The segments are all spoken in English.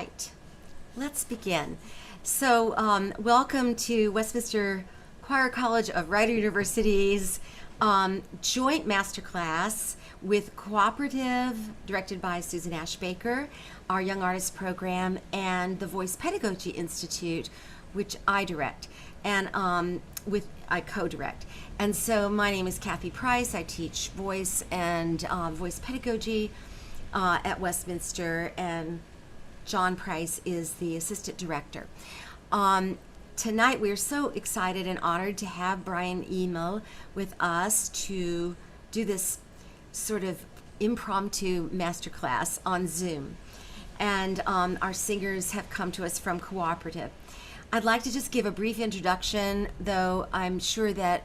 right, let's begin. So, welcome to Westminster Choir College of Rider University's joint masterclass with CoOPERAtive, directed by Susan Ash Baker, our Young Artist Program, and the Voice Pedagogy Institute, which I direct, and I co-direct. And so, my name is Kathy Price. I teach voice and voice pedagogy at Westminster, and John Price is the assistant director. Tonight, we're so excited and honored to have Bryan Hymel with us to do this sort of impromptu masterclass on Zoom. And our singers have come to us from CoOPERAtive. I'd like to just give a brief introduction, though I'm sure that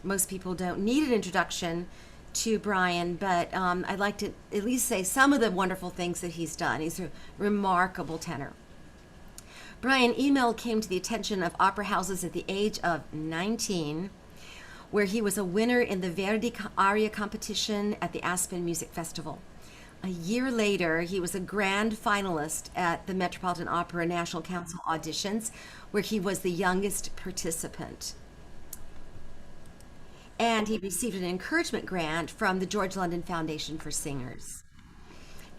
most people don't need an introduction to Bryan, but I'd like to at least say some of the wonderful things that he's done. He's a remarkable tenor. Bryan Hymel came to the attention of opera houses at the age of 19, where he was a winner in the Verdi aria competition at the Aspen Music Festival. A year later, he was a grand finalist at the Metropolitan Opera National Council auditions, where he was the youngest participant. And he received an encouragement grant from the George London Foundation for Singers.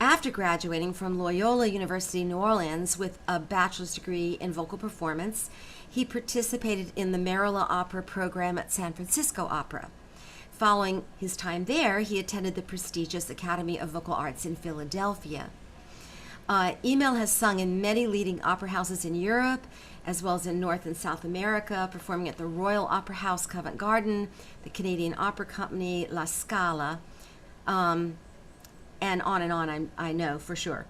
After graduating from Loyola University New Orleans with a bachelor's degree in vocal performance, he participated in the Merola Opera program at San Francisco Opera. Following his time there, he attended the prestigious Academy of Vocal Arts in Philadelphia. Hymel has sung in many leading opera houses in Europe, as well as in North and South America, performing at the Royal Opera House Covent Garden, the Canadian Opera Company, La Scala, and on, I know for sure.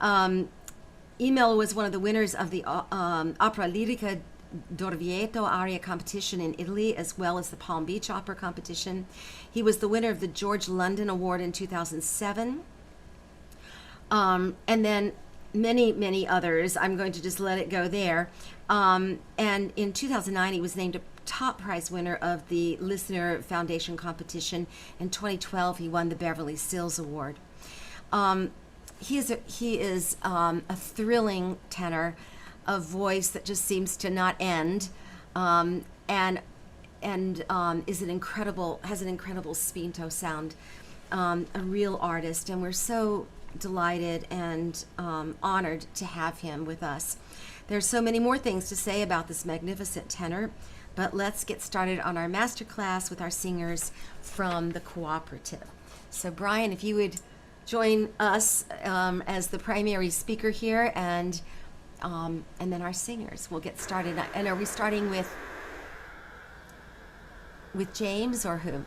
Hymel was one of the winners of the Opera Lirica d'Orvieto aria competition in Italy, as well as the Palm Beach Opera competition. He was the winner of the George London Award in 2007. And then many others. I'm going to just let it go there. And in 2009, he was named a top prize winner of the Listener Foundation competition. In 2012, he won the Beverly Sills Award. He is a thrilling tenor, a voice that just seems to not end, and has an incredible spinto sound, a real artist, and we're so delighted and honored to have him with us. There's so many more things to say about this magnificent tenor, but let's get started on our masterclass with our singers from the CoOPERAtive. So Bryan, if you would join us as the primary speaker here, and then our singers. We'll get started. And are we starting with James or who?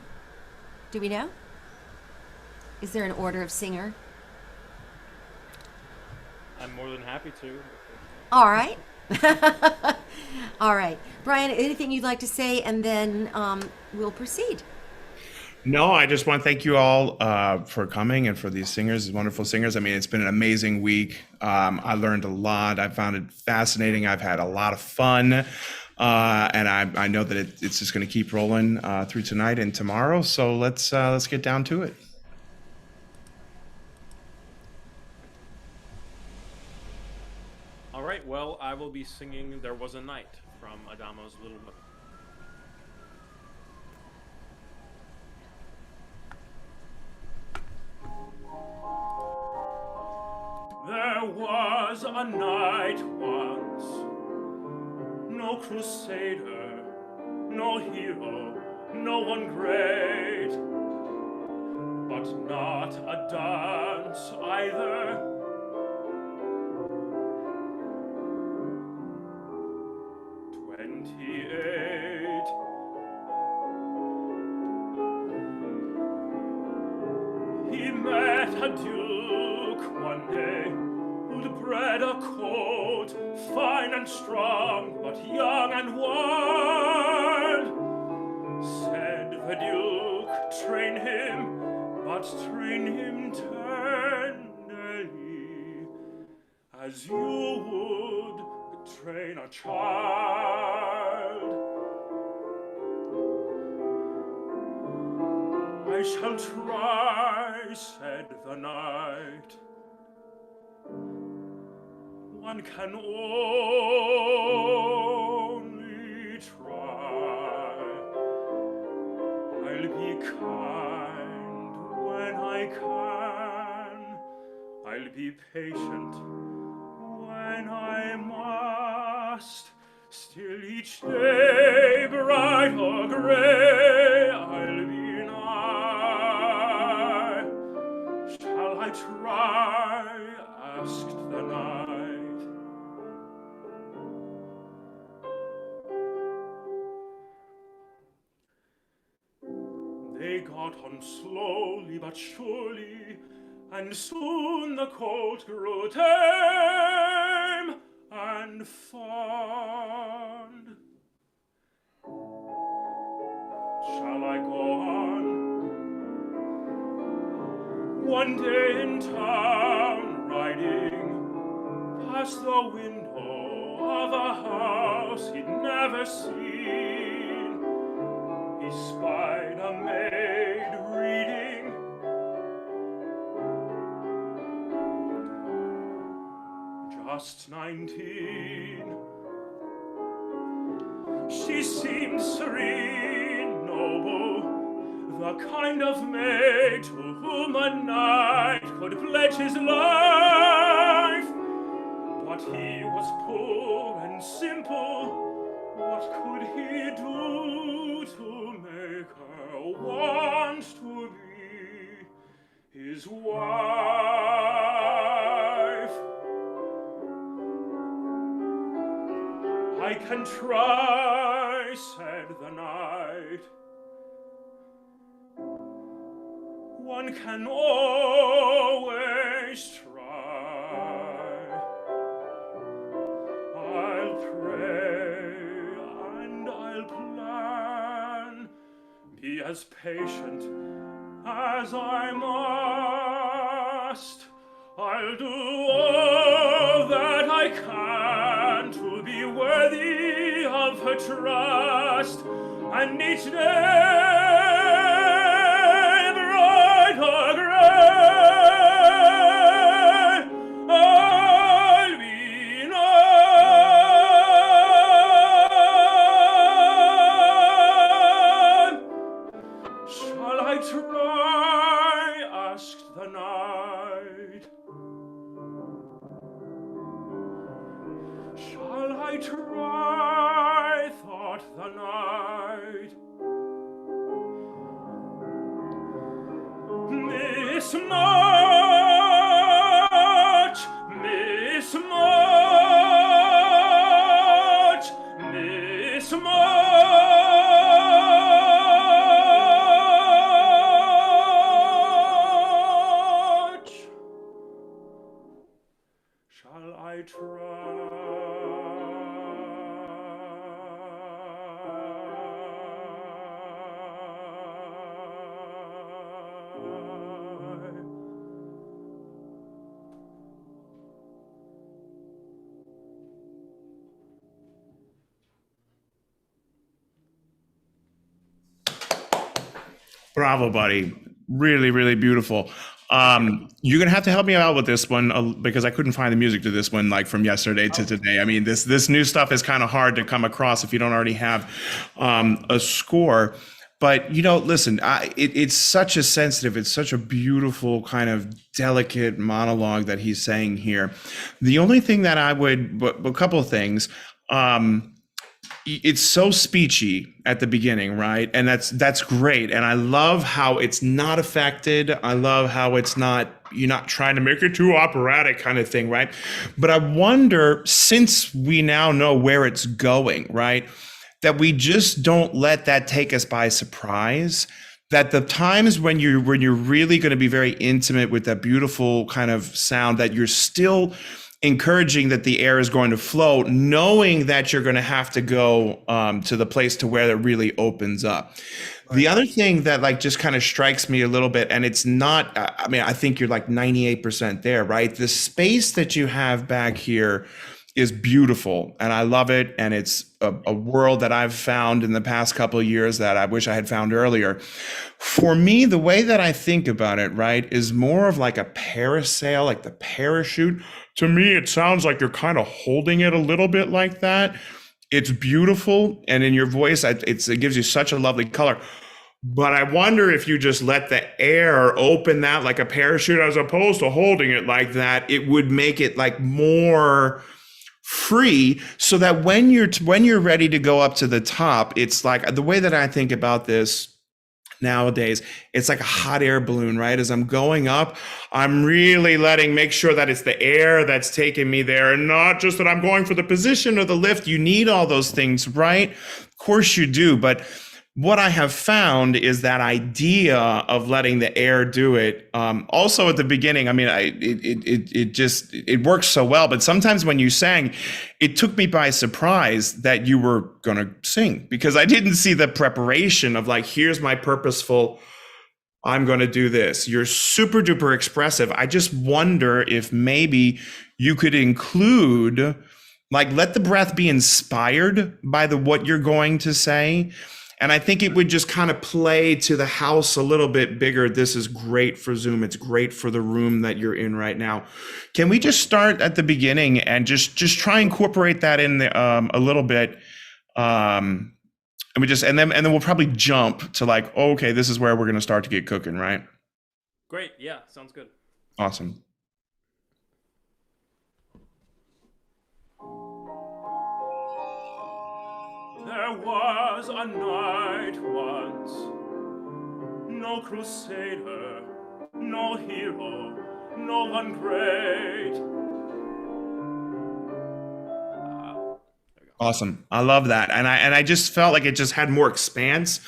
Do we know? Is there an order of singer? I'm more than happy to. All right. All right. Bryan, anything you'd like to say, and then we'll proceed. No, I just want to thank you all for coming and for these singers, these wonderful singers. I mean, it's been an amazing week. I learned a lot. I found it fascinating. I've had a lot of fun. And I know that it's just going to keep rolling through tonight and tomorrow. So let's get down to it. All right, well, I will be singing There Was a Night from Adamo's Little Book. There was a night once, no crusader, no hero, no one great, but not a dance either. 28. He met a duke one day who'd bred a colt, fine and strong, but young and wild. Said the duke, train him, but train him tenderly, as you would train a child. I shall try, said the knight. one can only try. I'll be kind when I can. I'll be patient when I must. Still each day, bright or gray, I'll be nigh. Shall I try? Asked the night. They got on slowly but surely, and soon the colt grew tame and fond. Shall I go on? One day in town, riding past the window of a house he'd never seen, he spied a maid reading. Just 19. She seemed serene, noble, the kind of maid to whom a knight could pledge his life. But he was poor and simple. What could he do to make her want to be his wife? I can try, said the knight. One can always try. I'll pray and I'll plan, be as patient as I must. I'll do all that I can to be worthy of her trust, and each day bright or gray, I'll be nigh. Shall I try? Asked the knight. Shall I try? Thought the knight. Miss March, Miss March, Miss March. Shall I try? Bravo, buddy. Really, really beautiful. You're gonna have to help me out with this one because I couldn't find the music to this one like from yesterday to today. I mean, this new stuff is kind of hard to come across if you don't already have a score. But listen, it's such a sensitive, it's such a beautiful kind of delicate monologue that he's saying here. The only thing that I would, a couple of things. It's so speechy at the beginning, right? And that's great. And I love how it's not affected. I love how it's not, you're not trying to make it too operatic kind of thing, right? But I wonder, since we now know where it's going, right, that we just don't let that take us by surprise. That the times when you're really going to be very intimate with that beautiful kind of sound, that you're still encouraging that the air is going to flow, knowing that you're going to have to go to the place to where it really opens up. Right. The other thing that like just kind of strikes me a little bit, and it's not, I think you're like 98% there, right? The space that you have back here is beautiful, and I love it. And it's a world that I've found in the past couple of years that I wish I had found earlier. For me, the way that I think about it, right, is more of like a parasail, like the parachute. To me, it sounds like you're kind of holding it a little bit like that. It's beautiful, and in your voice, it gives you such a lovely color. But I wonder if you just let the air open that like a parachute as opposed to holding it like that, it would make it like more free, so that when you're ready to go up to the top, it's like the way that I think about this nowadays, it's like a hot air balloon, right? As I'm going up, I'm really make sure that it's the air that's taking me there, and not just that I'm going for the position or the lift. You need all those things, right? Of course you do, but what I have found is that idea of letting the air do it. Also at the beginning, I mean, it works so well. But sometimes when you sang, it took me by surprise that you were gonna sing, because I didn't see the preparation of like, here's my purposeful, I'm gonna do this. You're super duper expressive. I just wonder if maybe you could include, like, let the breath be inspired by what you're going to say. And I think it would just kind of play to the house a little bit bigger. This is great for Zoom. It's great for the room that you're in right now. Can we just start at the beginning and just try and incorporate that in the, a little bit? And then we'll probably jump to like, oh, okay, this is where we're going to start to get cooking, right? Great. Yeah, sounds good. Awesome. There was a night once, no crusader, no hero, no one great. Awesome. I love that. And I just felt like it just had more expanse.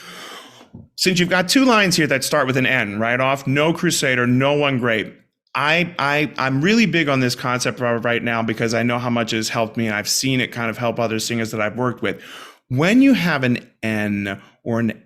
Since you've got two lines here that start with an N right off, no crusader, no one great. I'm really big on this concept right now because I know how much it has helped me, and I've seen it kind of help other singers that I've worked with. When you have an N or an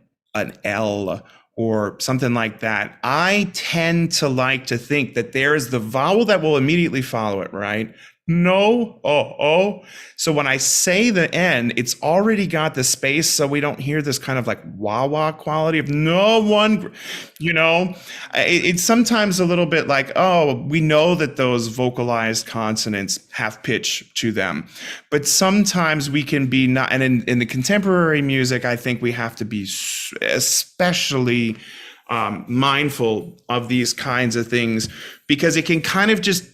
L or something like that, I tend to like to think that there is the vowel that will immediately follow it, right? No, oh. So when I say the N, it's already got the space, so we don't hear this kind of like wah-wah quality of no one, you know? It's sometimes a little bit like, oh, we know that those vocalized consonants have pitch to them, but sometimes we can be not, and in the contemporary music, I think we have to be especially mindful of these kinds of things, because it can kind of just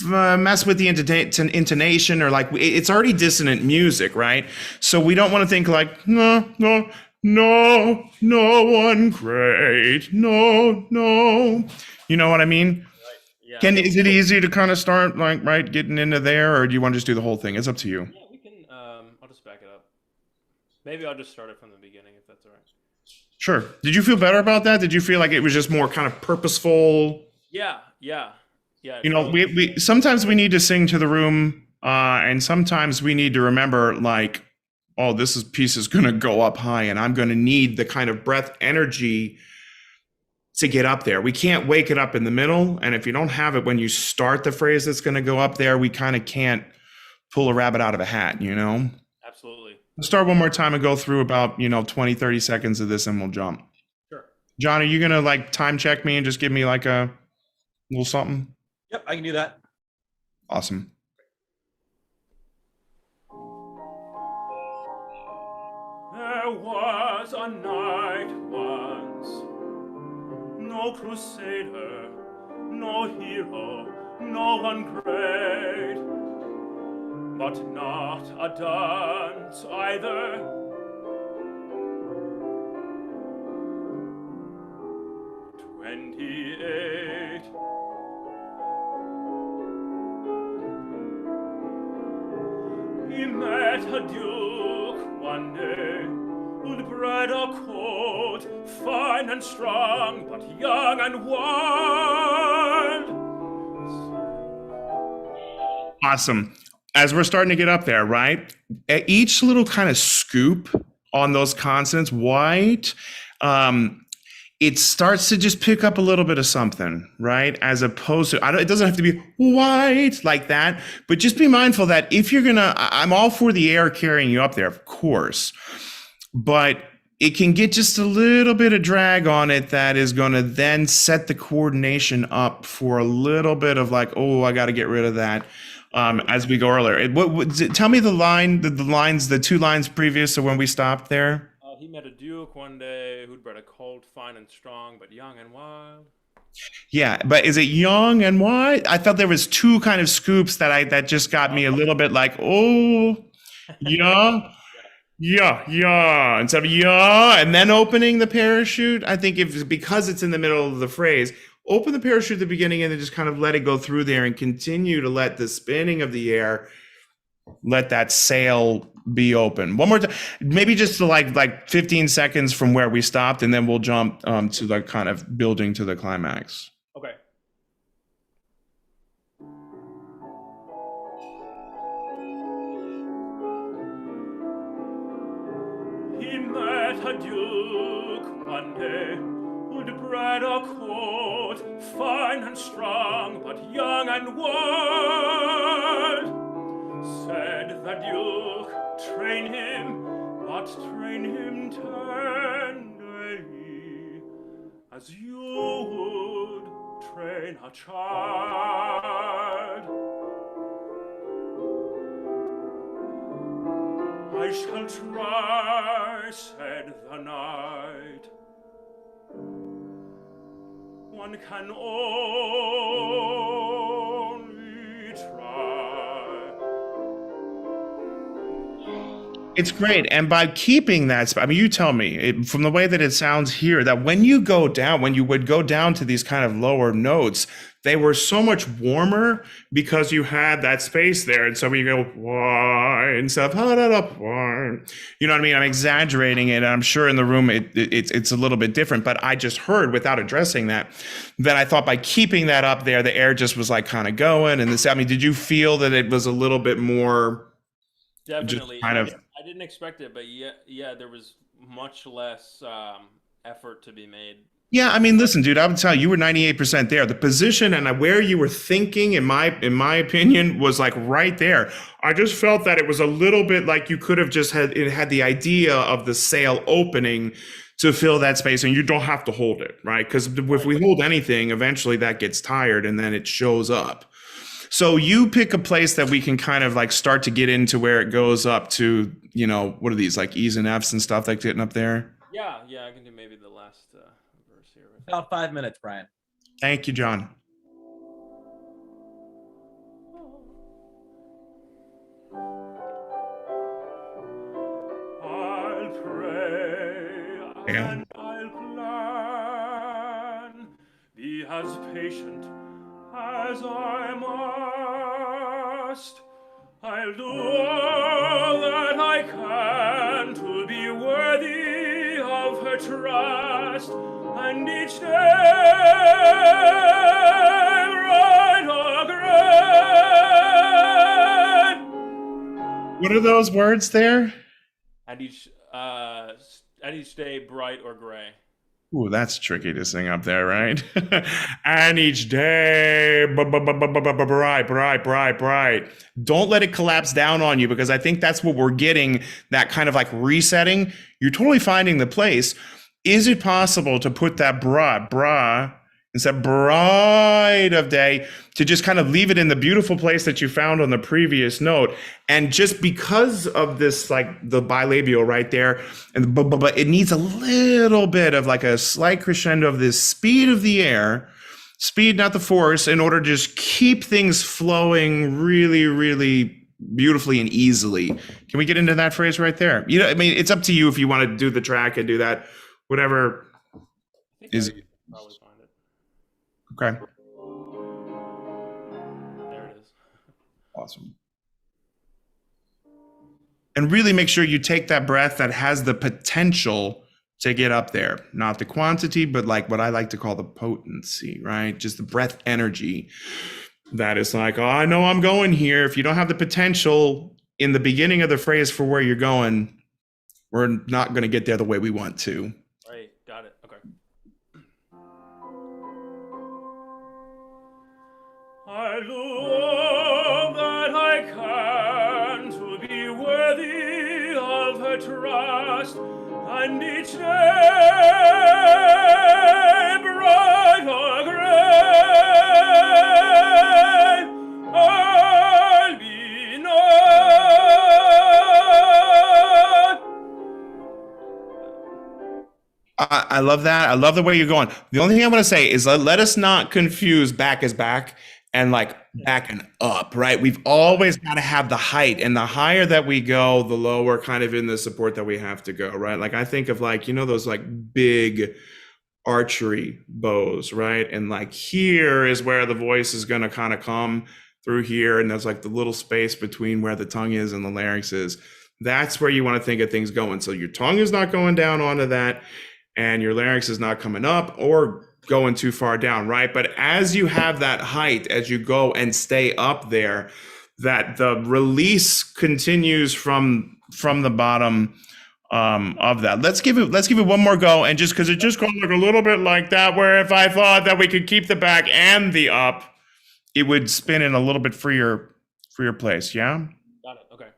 mess with the intonation, or like it's already dissonant music, right? So we don't want to think like no one great, no. You know what I mean? Right. Yeah. Is it easy to kind of start like right getting into there, or do you want to just do the whole thing? It's up to you. Yeah, we can. I'll just back it up. Maybe I'll just start it from the beginning if that's all right. Sure. Did you feel better about that? Did you feel like it was just more kind of purposeful? Yeah. You know, we sometimes we need to sing to the room, and sometimes we need to remember like, oh, piece is going to go up high, and I'm going to need the kind of breath energy to get up there. We can't wake it up in the middle, and if you don't have it when you start the phrase that's going to go up there, we kind of can't pull a rabbit out of a hat, you know? Absolutely. Let's start one more time and go through about 20, 30 seconds of this, and we'll jump. Sure. John, are you going to like time check me and just give me like a little something? Yep, I can do that. Awesome. There was a night once, no crusader, no hero, no one great, but not a dunce either. 28. He met a duke one day, who'd bred a coat, fine and strong, but young and wild. Awesome. As we're starting to get up there, right? At each little kind of scoop on those consonants, white, it starts to just pick up a little bit of something, right? As opposed to, it doesn't have to be white like that, but just be mindful that if you're gonna, I'm all for the air carrying you up there, of course, but it can get just a little bit of drag on it that is going to then set the coordination up for a little bit of like, oh, I got to get rid of that as we go earlier. Tell me the line, the two lines previous to when we stopped there. He met a duke one day who'd bred a colt, fine and strong, but young and wild. Yeah, but is it young and wide? I thought there was two kind of scoops that just got me a little bit like, oh, yeah. Yeah, instead of yeah, and then opening the parachute. I think because it's in the middle of the phrase, open the parachute at the beginning and then just kind of let it go through there and continue to let the spinning of the air, let that sail be open. One more time, maybe just to like 15 seconds from where we stopped, and then we'll jump to the kind of building to the climax. Okay. He met a duke one day who'd bred a colt, fine and strong, but young and wild. Said the duke, train him, but train him tenderly, as you would train a child. I shall try, said the knight. One can only try. It's great. And by keeping that, I mean, you tell me from the way that it sounds here, that when you would go down to these kind of lower notes, they were so much warmer because you had that space there. And so when you go, why, instead of, why, you know what I mean? I'm exaggerating it. I'm sure in the room it's a little bit different, but I just heard without addressing that I thought by keeping that up there, the air just was like kind of going. And this, I mean, did you feel that it was a little bit more? Definitely. Just kind of. I didn't expect it, but yeah, there was much less effort to be made. Yeah, I mean, listen, dude, I would tell you, you were 98% there. The position and where you were thinking, in my opinion, was like right there. I just felt that it was a little bit like you could have just had the idea of the sail opening to fill that space, and you don't have to hold it, right? Because if we hold anything, eventually that gets tired and then it shows up. So you pick a place that we can kind of like start to get into where it goes up to, you know, what are these, like E's and F's and stuff like getting up there? Yeah, I can do maybe the last verse here. About 5 minutes, Brian. Thank you, John. I'll pray and I'll plan, be as patient as I must. I'll do all that I can to be worthy of her trust, and each day right or great. What are those words there? And each day bright or gray. Ooh, that's tricky to sing up there, right? And each day, bright. Don't let it collapse down on you, because I think that's what we're getting, that kind of like resetting. You're totally finding the place. Is it possible to put that bra, instead of bright of day, to just kind of leave it in the beautiful place that you found on the previous note? And just because of this, like the bilabial right there, and but it needs a little bit of like a slight crescendo of this speed of the air, speed, not the force, in order to just keep things flowing really, really beautifully and easily. Can we get into that phrase right there? You know, I mean, it's up to you if you want to do the track and do that, whatever is. Probably find it. Okay. There it is. Awesome. And really make sure you take that breath that has the potential to get up there. Not the quantity, but like what I like to call the potency, right? Just the breath energy that is like, oh, I know I'm going here. If you don't have the potential in the beginning of the phrase for where you're going, we're not going to get there the way we want to. Right, got it. Okay. I love that I can to be worthy of her trust, and each day bright or gray, I'll be known. I love that. I love the way you're going. The only thing I'm going to say is let us not confuse back as back and like back and up, right? We've always got to have the height, and the higher that we go, the lower kind of in the support that we have to go, right? Like I think of like, those like big archery bows, right? And like here is where the voice is going to kind of come through here. And there's like the little space between where the tongue is and the larynx is. That's where you want to think of things going. So your tongue is not going down onto that, and your larynx is not coming up or going too far down, right? But as you have that height, as you go and stay up there, that the release continues from the bottom of that. Let's give it one more go, and just because it just goes like a little bit like that, where if I thought that we could keep the back and the up, it would spin in a little bit freer place. Yeah. Got it. Okay.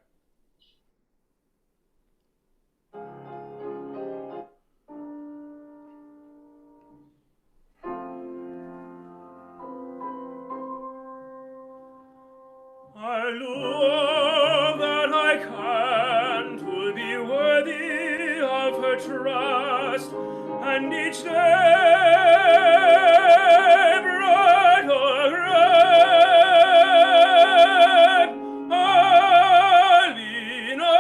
I love that I can to be worthy of her trust, and each day bright or gray, I'll be known.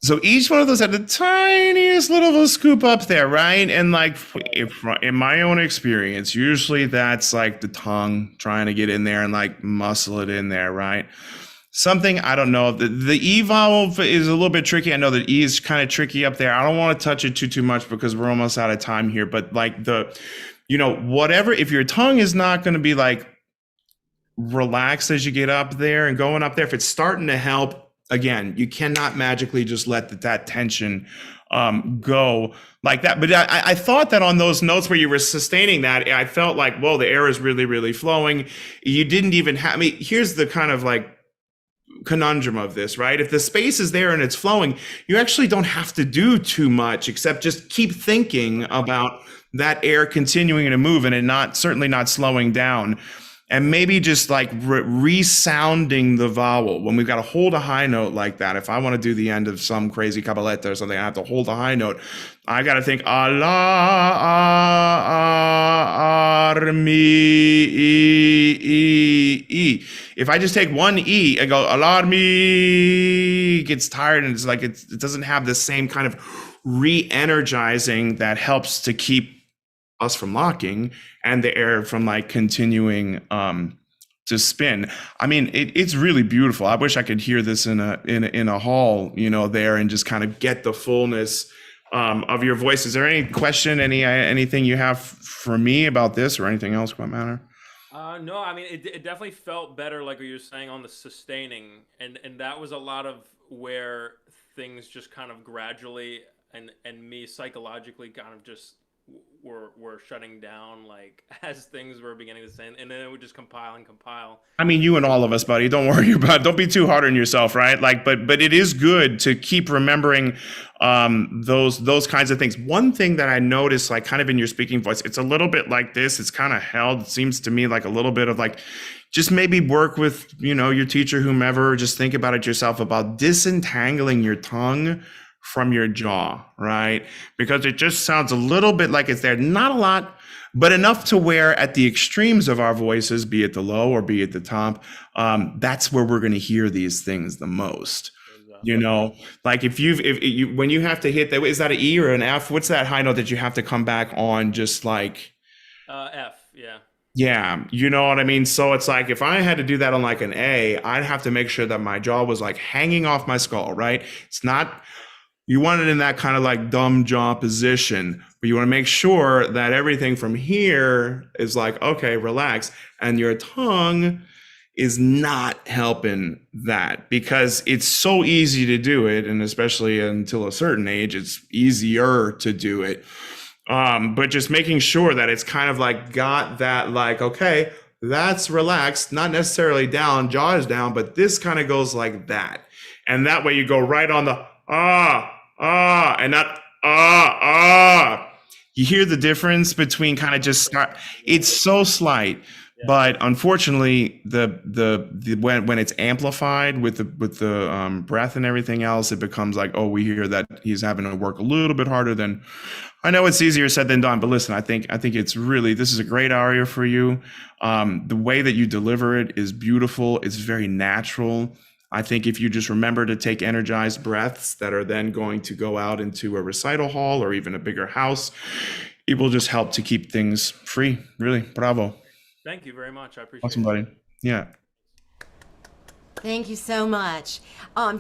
So each one of those had the tiniest little of a scoop up there, right? And like, if in my own experience, usually that's like the tongue trying to get in there and like muscle it in there, right? Something, I don't know, the E vowel is a little bit tricky. I know the E is kind of tricky up there. I don't want to touch it too much because we're almost out of time here. But like whatever, if your tongue is not going to be like relaxed as you get up there and going up there, if it's starting to help, again, you cannot magically just let that tension go like that. But I thought that on those notes where you were sustaining that, I felt like, whoa, the air is really, really flowing. You didn't even have, here's the kind of like conundrum of this, right? If the space is there and it's flowing, you actually don't have to do too much except just keep thinking about that air continuing to move and it certainly not slowing down. And maybe just like resounding the vowel when we've got to hold a high note like that. If I want to do the end of some crazy cabaletta or something, I have to hold a high note. I got to think mi e. If I just take one E and go mi, it gets tired, and it's like it doesn't have the same kind of re-energizing that helps to keep us from locking and the air from like continuing to spin. It's really beautiful. I wish I could hear this in a hall, there, and just kind of get the fullness of your voice. Is there any question, anything you have for me about this or anything else for that matter? No, it definitely felt better, like what you were saying, on the sustaining, and that was a lot of where things just kind of gradually and me psychologically kind of just were shutting down, like as things were beginning to say, and then it would just compile. You and all of us, buddy. Don't worry about it. Don't be too hard on yourself, right? Like, but it is good to keep remembering those kinds of things. One thing that I noticed, like kind of in your speaking voice, it's a little bit like this. It's kind of held. It seems to me like a little bit of like, just maybe work with your teacher, whomever. Just think about it yourself about disentangling your tongue from your jaw, right? Because it just sounds a little bit like it's there. Not a lot, but enough to where at the extremes of our voices, be it the low or be it the top, that's where we're going to hear these things the most. Like if you when you have to hit that, is that an E or an F? What's that high note that you have to come back on? Just like F, yeah. Yeah, you know what I mean? So it's like if I had to do that on like an A, I'd have to make sure that my jaw was like hanging off my skull, right? It's not. You want it in that kind of like dumb jaw position, but you want to make sure that everything from here is like, okay, relax. And your tongue is not helping that because it's so easy to do it. And especially until a certain age, it's easier to do it. But just making sure that it's kind of like got that like, okay, that's relaxed, not necessarily down, jaw is down, but this kind of goes like that. And that way you go right on the and not ah. You hear the difference between kind of just start, it's so slight. But unfortunately, the when it's amplified with the breath and everything else, it becomes like, oh, we hear that he's having to work a little bit harder than. I know it's easier said than done, but listen, I think it's really, this is a great aria for you. The way that you deliver it is beautiful. It's very natural. I think if you just remember to take energized breaths that are then going to go out into a recital hall or even a bigger house, it will just help to keep things free. Really, bravo. Thank you very much. I appreciate Awesome, it. buddy. Yeah. Thank you so much.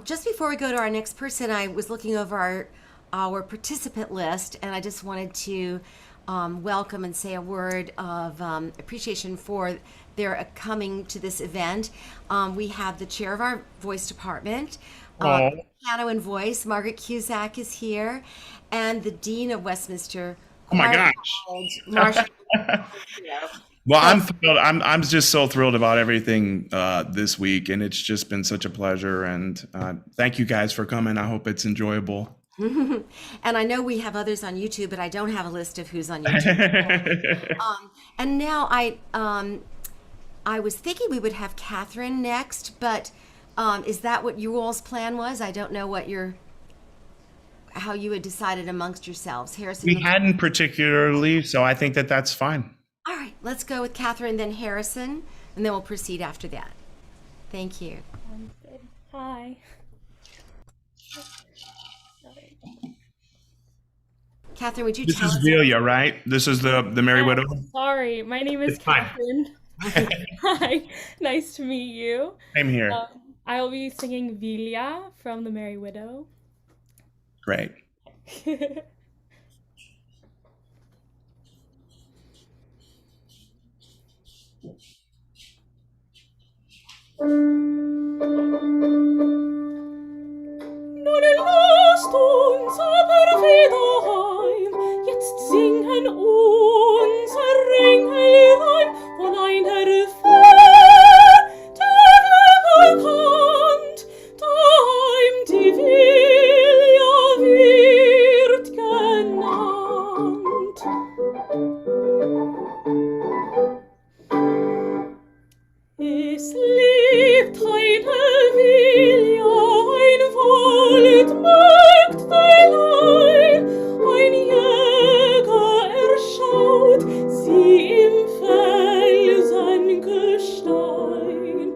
Just before we go to our next person, I was looking over our participant list, and I just wanted to welcome and say a word of appreciation for their coming to this event. We have the chair of our voice department, Oh. piano and voice, Margaret Cusack is here, and the dean of Westminster. Oh my Choir gosh. College, Marcia. Well, I'm thrilled. I'm just so thrilled about everything this week, and it's just been such a pleasure. And thank you guys for coming. I hope it's enjoyable. And I know we have others on YouTube, but I don't have a list of who's on YouTube. And now I was thinking we would have Catherine next, but is that what your all's plan was? I don't know how you had decided amongst yourselves. Harrison. We hadn't particularly, so I think that's fine. All right, let's go with Catherine, then Harrison, and then we'll proceed after that. Thank you. Good. Hi. Catherine, would you This tell is us? Vilia, right? This is the Merry Widow. Sorry, my name is It's fine. Catherine. Hi, nice to meet you. Same here. I'll be singing Vilia from The Merry Widow. Great. Nun lasst uns aber wieder heim, jetzt singen unser Engelreim von einer Fete bekannt, daheim die Vilia wird genannt. Es lebt eine Vilia, ein Waldmägdelein, ein Jäger erschaut sie im Felsengestein.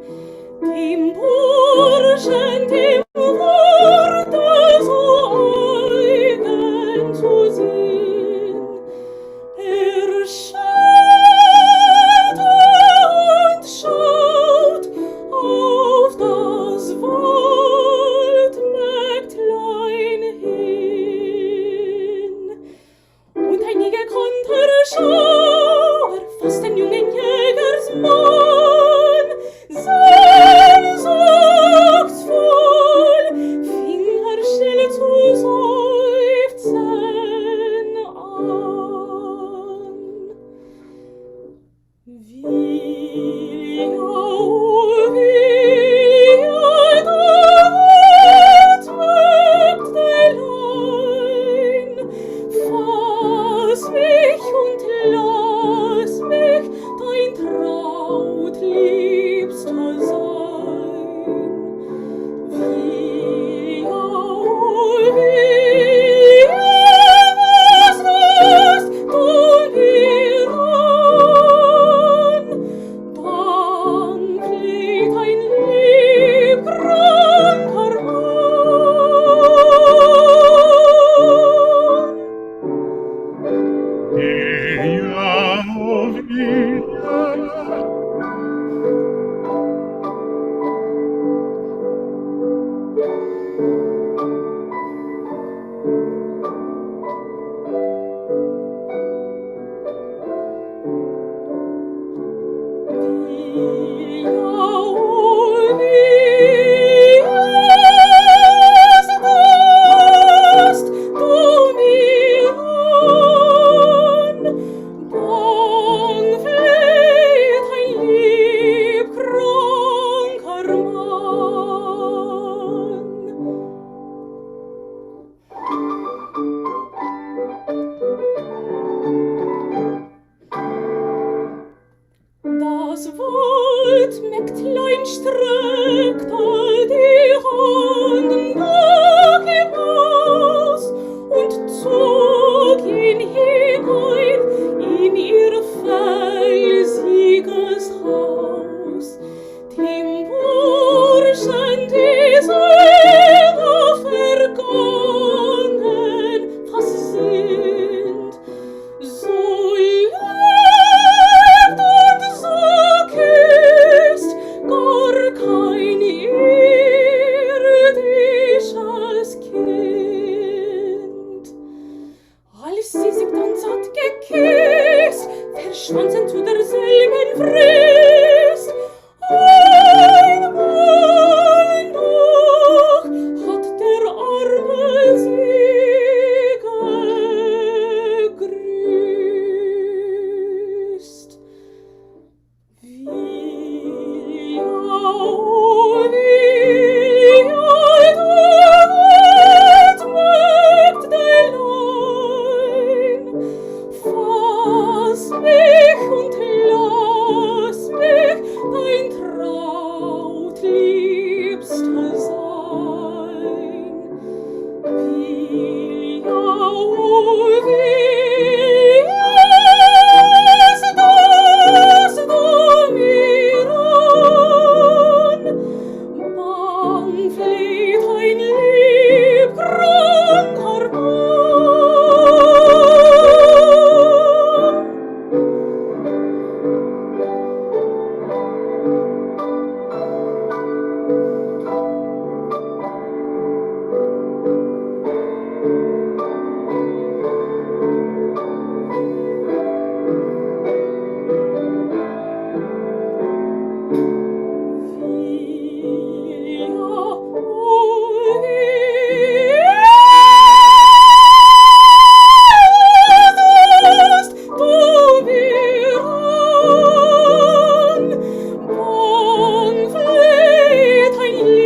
Dem Burschen, dem wurde so eigen zu sehen, schaut und schaut auf das Waldmägdlein hin. Und ein nie gekannter Schauer fasst den jungen Jägersmann sehnsuchtsvoll, fing er still zu seufzen an. Vilia, oh Vilia, da Waldmägdelein, fass mich und lass mich dein Trautliebster sein. Vilia, oh Vilia, was hast du mir an? Dank liegt ein liebkranker Vilia, oh Vilia, was hast du mir an? Das Waldmägdlein streckte die Hand nach ihm aus und zog ihn hinein in ihr felsiges Haus. Dem Burschen die Seele vergangen, was sind, so lebt und so küsst gar kein irdisches Kind. Als sie sich dann satt geküsst, verschwanden zu derselben Frist. Einmal noch hat der arme sie gegrüßt. Vilia, oh Vilia, du Waldmägdlein, fass mich und lass mich dein trautliebster sein. Vilia, oh Vilia, das du mir an, bang fleht ein liebkranker Mann. Vilia, oh Vilia, du mir an, bang fleht ein liebkranker Mann, bang fleht ein liebkranker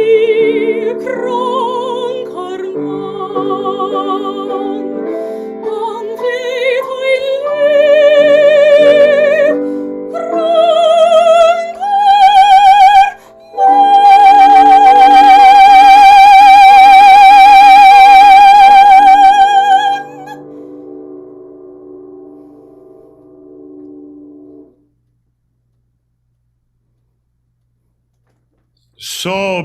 So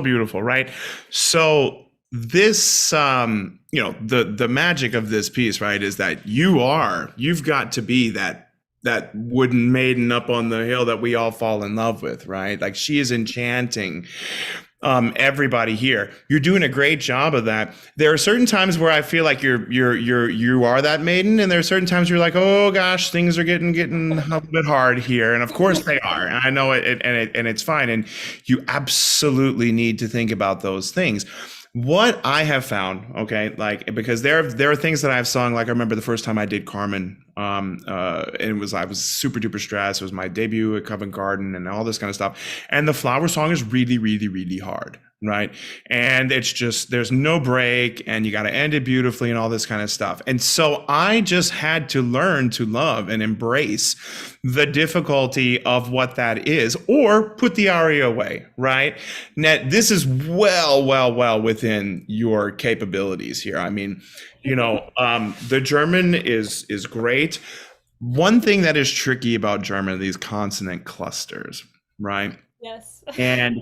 beautiful, right? So this, the magic of this piece, right, is that you've got to be that wooden maiden up on the hill that we all fall in love with, right? Like she is enchanting everybody here. You're doing a great job of that. There are certain times where I feel like you are that maiden, and there are certain times where you're like, oh gosh, things are getting a little bit hard here, and of course they are. And I know it, and it's fine. And you absolutely need to think about those things. What I have found, okay, like because there are things that I've sung. Like I remember the first time I did Carmen, and I was super duper stressed. It was my debut at Covent Garden and all this kind of stuff. And the flower song is really, really, really hard, right? And it's just there's no break, and you got to end it beautifully and all this kind of stuff. And so I just had to learn to love and embrace the difficulty of what that is, or put the aria away, right? Now, this is well within your capabilities here. I mean, the German is great. One thing that is tricky about German are these consonant clusters, right? Yes. And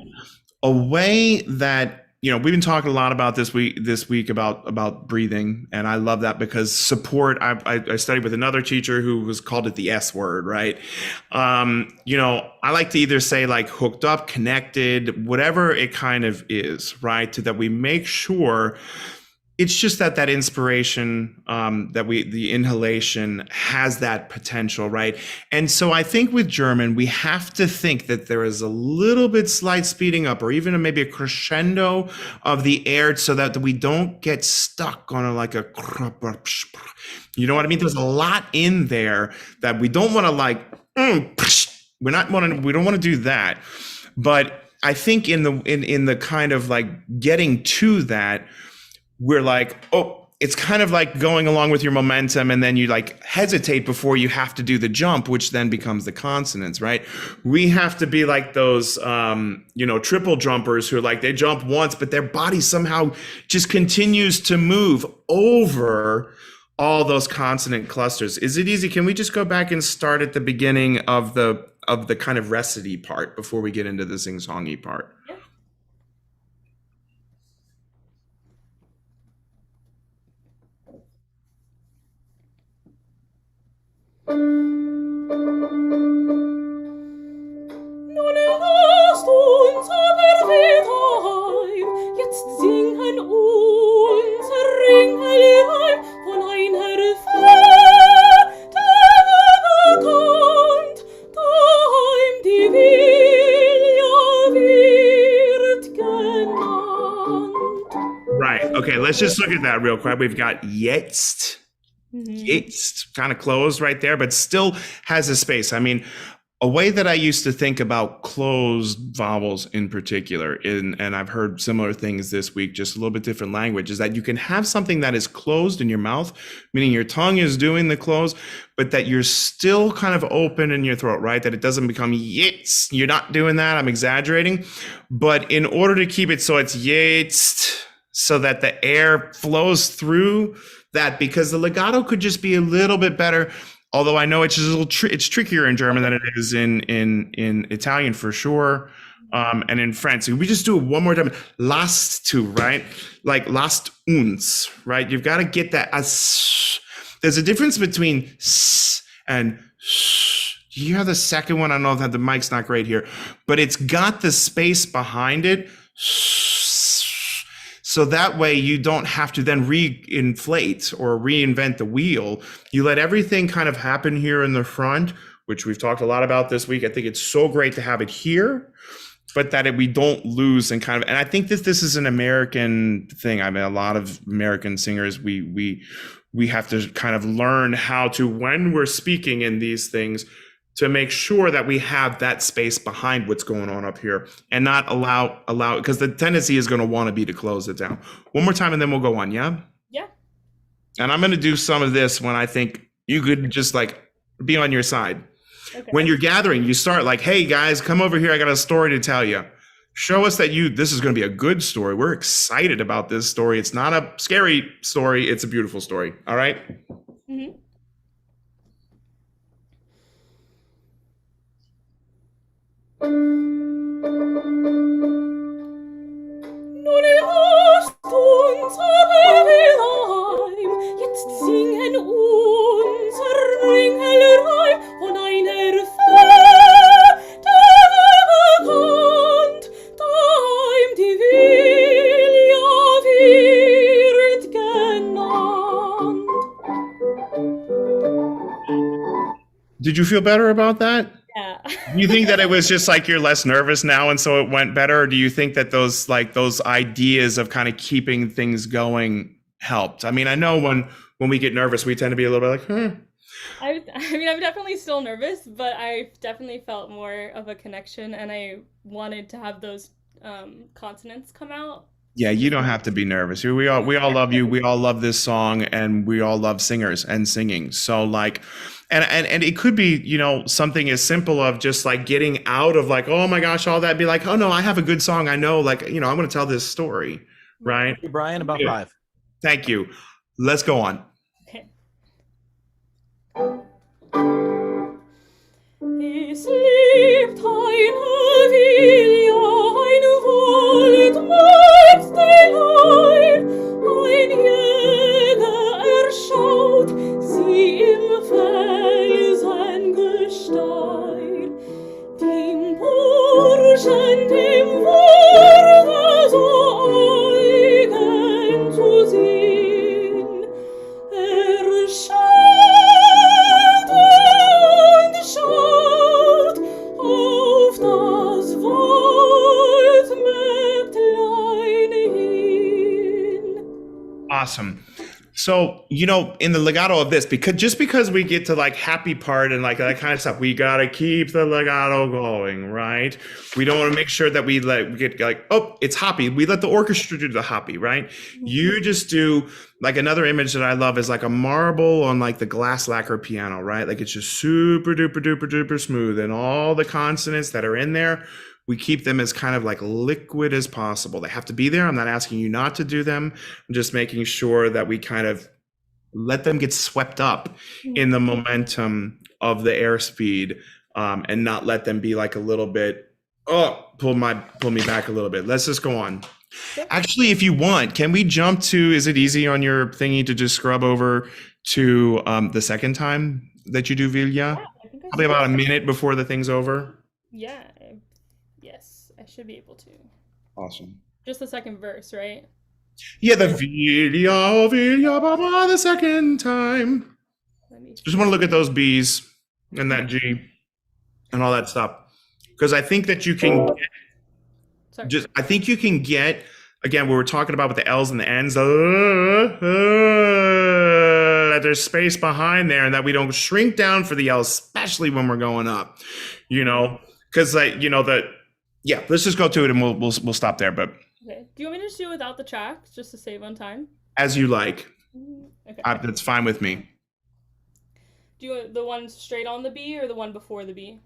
a way that we've been talking a lot about this week about breathing, and I love that because support. I studied with another teacher who was called it the S word, right? I like to either say like hooked up, connected, whatever it kind of is, right? So that we make sure. It's just that inspiration, the inhalation has that potential, right? And so I think with German, we have to think that there is a little bit slight speeding up, or even maybe a crescendo of the air, so that we don't get stuck on like a, you know what I mean? There's a lot in there that we don't want to like, we don't want to do that. But I think in the kind of like getting to that, we're like, oh, it's kind of like going along with your momentum, and then you like hesitate before you have to do the jump, which then becomes the consonants, right? We have to be like those, triple jumpers who are like, they jump once, but their body somehow just continues to move over all those consonant clusters. Is it easy? Can we just go back and start at the beginning of the kind of recity part before we get into the sing-songy part? Nun lasst uns aber wieder heim, jetzt singen unser Ringelreim von einer Fete bekannt, daheim die Vilia wird genannt. Right. Okay, let's just look at that real quick. We've got jetzt. It's kind of closed right there, but still has a space. I mean, a way that I used to think about closed vowels in particular, and I've heard similar things this week, just a little bit different language, is that you can have something that is closed in your mouth, meaning your tongue is doing the close, but that you're still kind of open in your throat, right? That it doesn't become jetzt. You're not doing that. I'm exaggerating. But in order to keep it so it's jetzt, so that the air flows through that, because the legato could just be a little bit better, although I know it's just a little it's trickier in German than it is in Italian for sure, and in French. So we just do it one more time. Lasst to, right? Like lasst uns, right? You've got to get that. There's a difference between s and sh. Do you hear the second one? I don't know that the mic's not great here, but it's got the space behind it. So that way you don't have to then re-inflate or reinvent the wheel. You let everything kind of happen here in the front, which we've talked a lot about this week. I think it's so great to have it here, but that we don't lose and kind of, and I think that this is an American thing. I mean, a lot of American singers, we have to kind of learn how to, when we're speaking in these things, to make sure that we have that space behind what's going on up here and not allow, because the tendency is going to want to be to close it down. One more time and then we'll go on, yeah? Yeah. And I'm going to do some of this when I think you could just like be on your side. Okay. When you're gathering, you start like, hey guys, come over here. I got a story to tell you. Show us that this is going to be a good story. We're excited about this story. It's not a scary story. It's a beautiful story. All right? Mm-hmm. Nun lasst uns aber wieder heim, jetzt singen unser Ringelreim von einer Fete bekannt, daheim die Vilia wird genannt. Did you feel better about that? Yeah. Do you think that it was just like you're less nervous now and so it went better? Or do you think that those ideas of kind of keeping things going helped? I mean, I know when we get nervous, we tend to be a little bit like, I mean, I'm definitely still nervous, but I definitely felt more of a connection, and I wanted to have those consonants come out. Yeah, you don't have to be nervous. We all love you. We all love this song, and we all love singers and singing. So like, and it could be, something as simple of just like getting out of like, oh my gosh, all that, be like, oh no, I have a good song. I know, like, I'm going to tell this story, right? Hey, Brian, about 5. Thank you. Let's go on. Okay. Es lebt eine Vilia, eine Waldmägdelein, ein Jäger erschaut sie im Felsengestein. Dem Burschen, dem wurde so eigen zu sehen, schaut und schaut auf das Waldmägdlein hin. Awesome. So, in the legato of this, because we get to like happy part and like that kind of stuff, we gotta keep the legato going, right? We don't want to make sure that we get like, oh, it's hoppy. We let the orchestra do the hoppy, right? You just do like another image that I love is like a marble on like the glass lacquer piano, right? Like it's just super duper duper duper smooth, and all the consonants that are in there, we keep them as kind of like liquid as possible. They have to be there. I'm not asking you not to do them. I'm just making sure that we kind of let them get swept up in the momentum of the airspeed, and not let them be like a little bit, pull me back a little bit. Let's just go on. Actually, if you want, can we jump to, is it easy on your thingy to just scrub over to the second time that you do Vilia? Yeah, I think Probably about a minute before the thing's over. Yeah. Yes, I should be able to. Awesome. Just the second verse, right? Yeah, the Vilia, Vilia, Baba, the second time. Just want to look at those B's and that G and all that stuff. Because I think that you can get, again, we were talking about with the L's and the N's, that there's space behind there and that we don't shrink down for the L's, especially when we're going up, because let's just go to it and we'll stop there. But okay, do you want me to just do it without the tracks just to save on time? As you like. Okay. That's fine with me. Do you want the one straight on the B or the one before the B?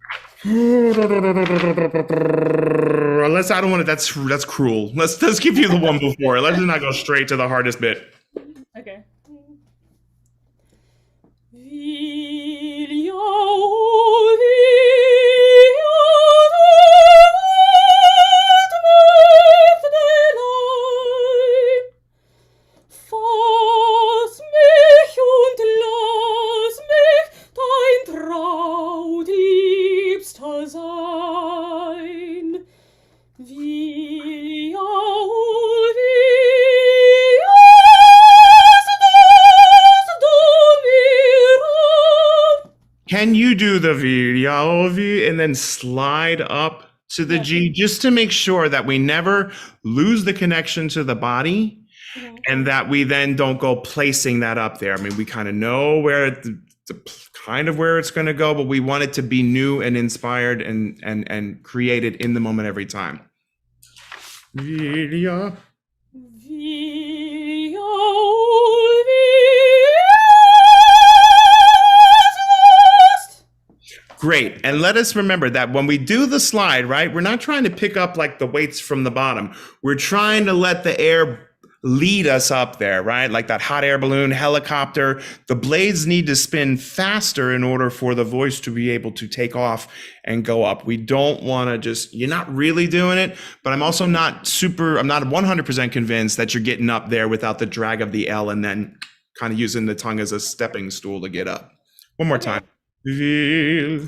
Unless I don't want it, that's cruel. Let's give you the one before. Let's not go straight to the hardest bit. Okay. Can you do the Vilia and then slide up to the G, just to make sure that we never lose the connection to the body, and that we then don't go placing that up there? I mean, we kind of know where kind of where it's going to go, but we want it to be new and inspired and created in the moment every time. Vilia. Great. And let us remember that when we do the slide, right, we're not trying to pick up like the weights from the bottom. We're trying to let the air lead us up there, right? Like that hot air balloon, helicopter. The blades need to spin faster in order for the voice to be able to take off and go up. We don't want to just, you're not really doing it, but I'm also not 100% convinced that you're getting up there without the drag of the L and then kind of using the tongue as a stepping stool to get up. One more time. Vil.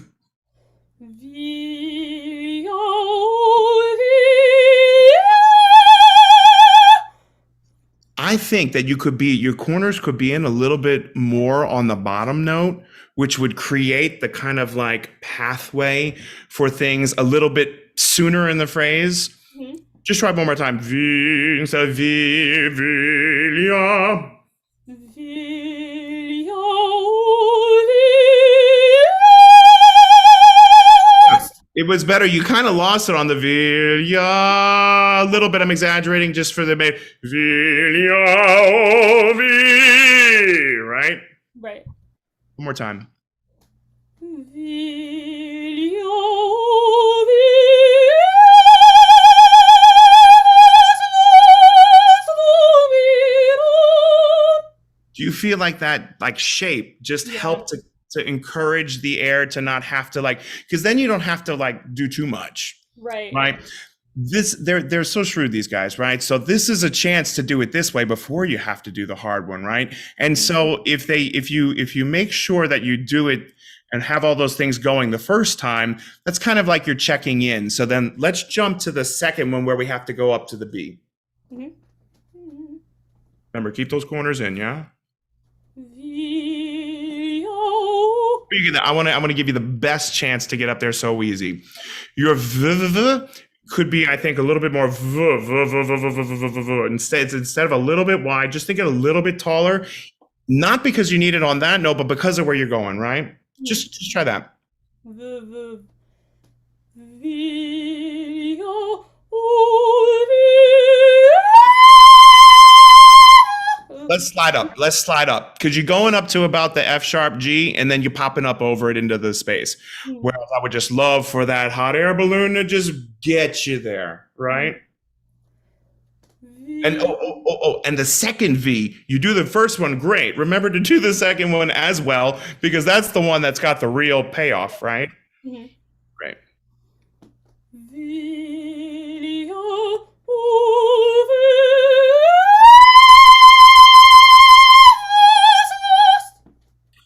I think that your corners could be in a little bit more on the bottom note, which would create the kind of like pathway for things a little bit sooner in the phrase. Mm-hmm. Just try one more time. Instead of Vilia. It was better. You kind of lost it on the Vilia a little bit. I'm exaggerating just for the Vilia, right? Right. One more time. Do you feel like that, like shape, just helped to encourage the air to not have to because then you don't have to do too much. Right. They're so shrewd, these guys, right? So this is a chance to do it this way before you have to do the hard one, right? And so if you make sure that you do it and have all those things going the first time, that's kind of like you're checking in. So then let's jump to the second one where we have to go up to the B. Mm-hmm. Remember, keep those corners in, yeah? I want to give you the best chance to get up there so easy. Your v could be, I think, a little bit more v. Instead of a little bit wide, just think it a little bit taller. Not because you need it on that note, but because of where you're going, right? Just try that. V, Let's slide up. Let's slide up. Because you're going up to about the F sharp G and then you're popping up over it into the space. Whereas I would just love for that hot air balloon to just get you there, right? And and the second V, you do the first one great. Remember to do the second one as well, because that's the one that's got the real payoff, right? Great.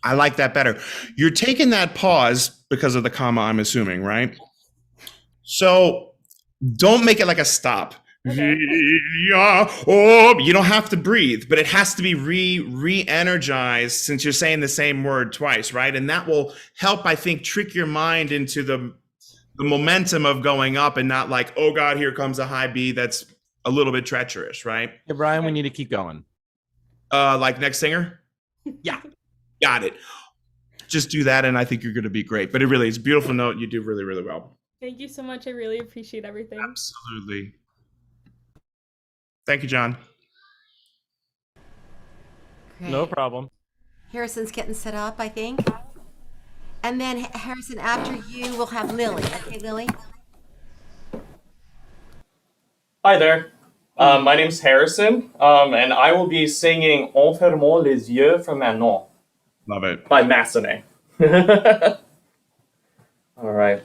I like that better. You're taking that pause because of the comma, I'm assuming, right? So don't make it like a stop. Okay. You don't have to breathe, but it has to be re-energized since you're saying the same word twice, right? And that will help, I think, trick your mind into the momentum of going up and not like, oh God, here comes a high B that's a little bit treacherous, right? Hey, Brian, we need to keep going. Like next singer? Yeah. Got it. Just do that and I think you're going to be great. But it really is a beautiful note. You do really, really well. Thank you so much. I really appreciate everything. Absolutely. Thank you, John. Great. No problem. Harrison's getting set up, I think. And then Harrison, after you, we'll have Lily. Okay, Lily? Hi there. My name's Harrison, and I will be singing En fermant les yeux from Manon Love it. by Massenet. All right.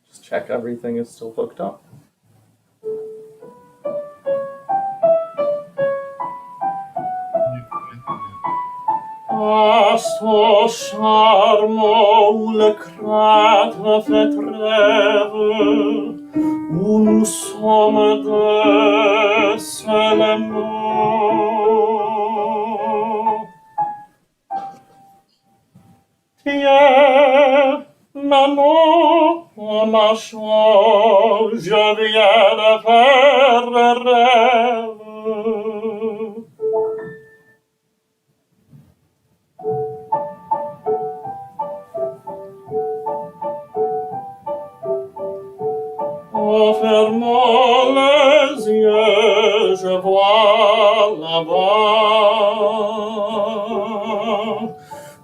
Just check everything is still hooked up. À ce charme où le crainte fait trêve, où nous sommes deux seulement. Tiens, maman, ma chance, je viens de faire le rêve. En fermant les yeux, je vois là-bas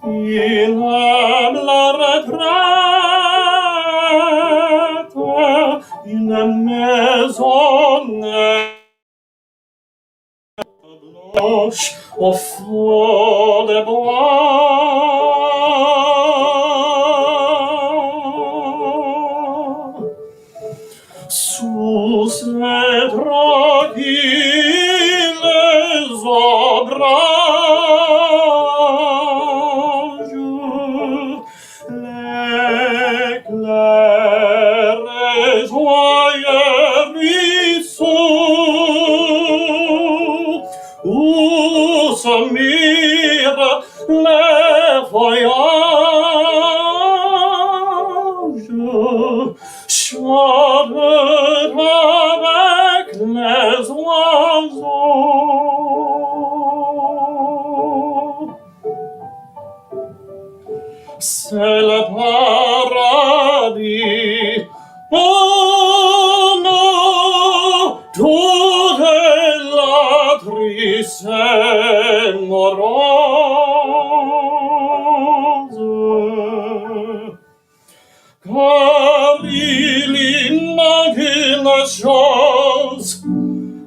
une humble retraite, une maisonnette blanche au fond des bois. Sous ces tranquilles ombrages, l'éclair et joyeux ruisseau, où se mirent les feuillages, chante avec les oiseaux. C'est le paradis. Oh non, tout est la tristesse morose. Car il y manque une chose,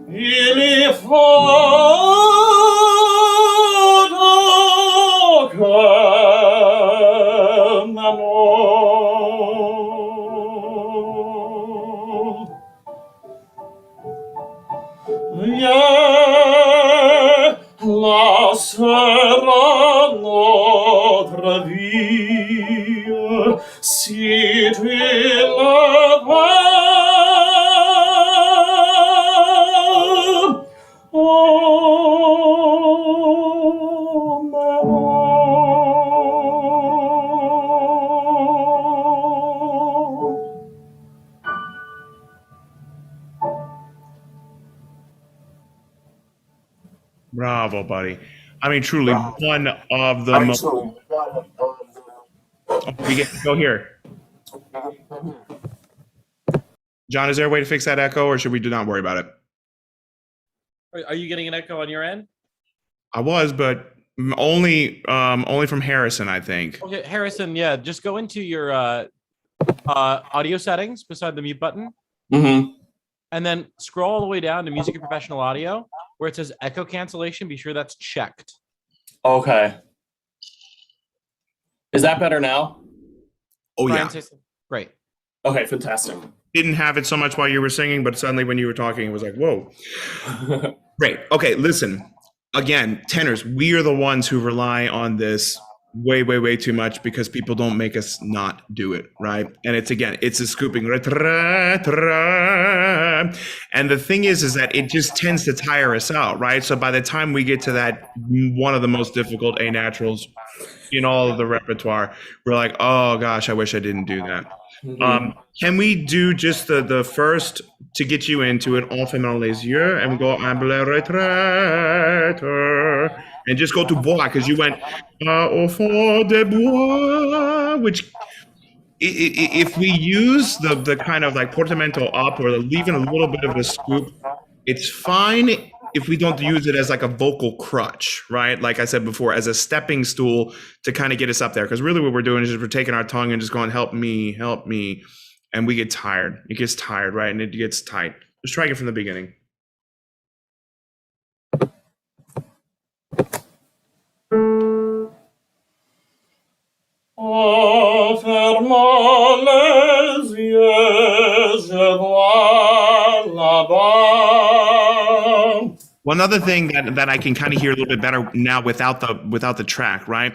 il y faut donc Manon. Viens, là sera notre vie, si tu le veux. Oh, Manon. bravo, buddy. I mean, truly one of the most. We get to go here. John, is there a way to fix that echo, or should we do not worry about it? Are you getting an echo on your end? I was, but only from Harrison, I think. Okay, Harrison, yeah, just go into your audio settings beside the mute button. Mm-hmm. And then scroll all the way down to music and professional audio where it says echo cancellation. Be sure that's checked. Okay. Is that better now? Oh, Brian, yeah. say something. Great. Okay, fantastic. Didn't have it so much while you were singing, but suddenly when you were talking, it was like, whoa. Great. Okay, listen. Again, tenors, we are the ones who rely on this way, way, way too much because people don't make us not do it, right? And it's a scooping. And the thing is that it just tends to tire us out, right? So by the time we get to that one of the most difficult A naturals in all of the repertoire, we're like, oh gosh, I wish I didn't do that. Can we do just the first to get you into it, en fermant les yeux, and we go humble retraite, and just go to bois, because you went au fond des bois, which if we use the kind of like portamento up or leaving a little bit of a scoop, it's fine if we don't use it as like a vocal crutch, right? Like I said before, as a stepping stool to kind of get us up there. Because really what we're doing is just we're taking our tongue and just going, help me, and we get tired. It gets tired, right? And it gets tight. Just try it from the beginning. En fermant les yeux, je vois là-bas. One other thing that I can kind of hear a little bit better now without the track, right?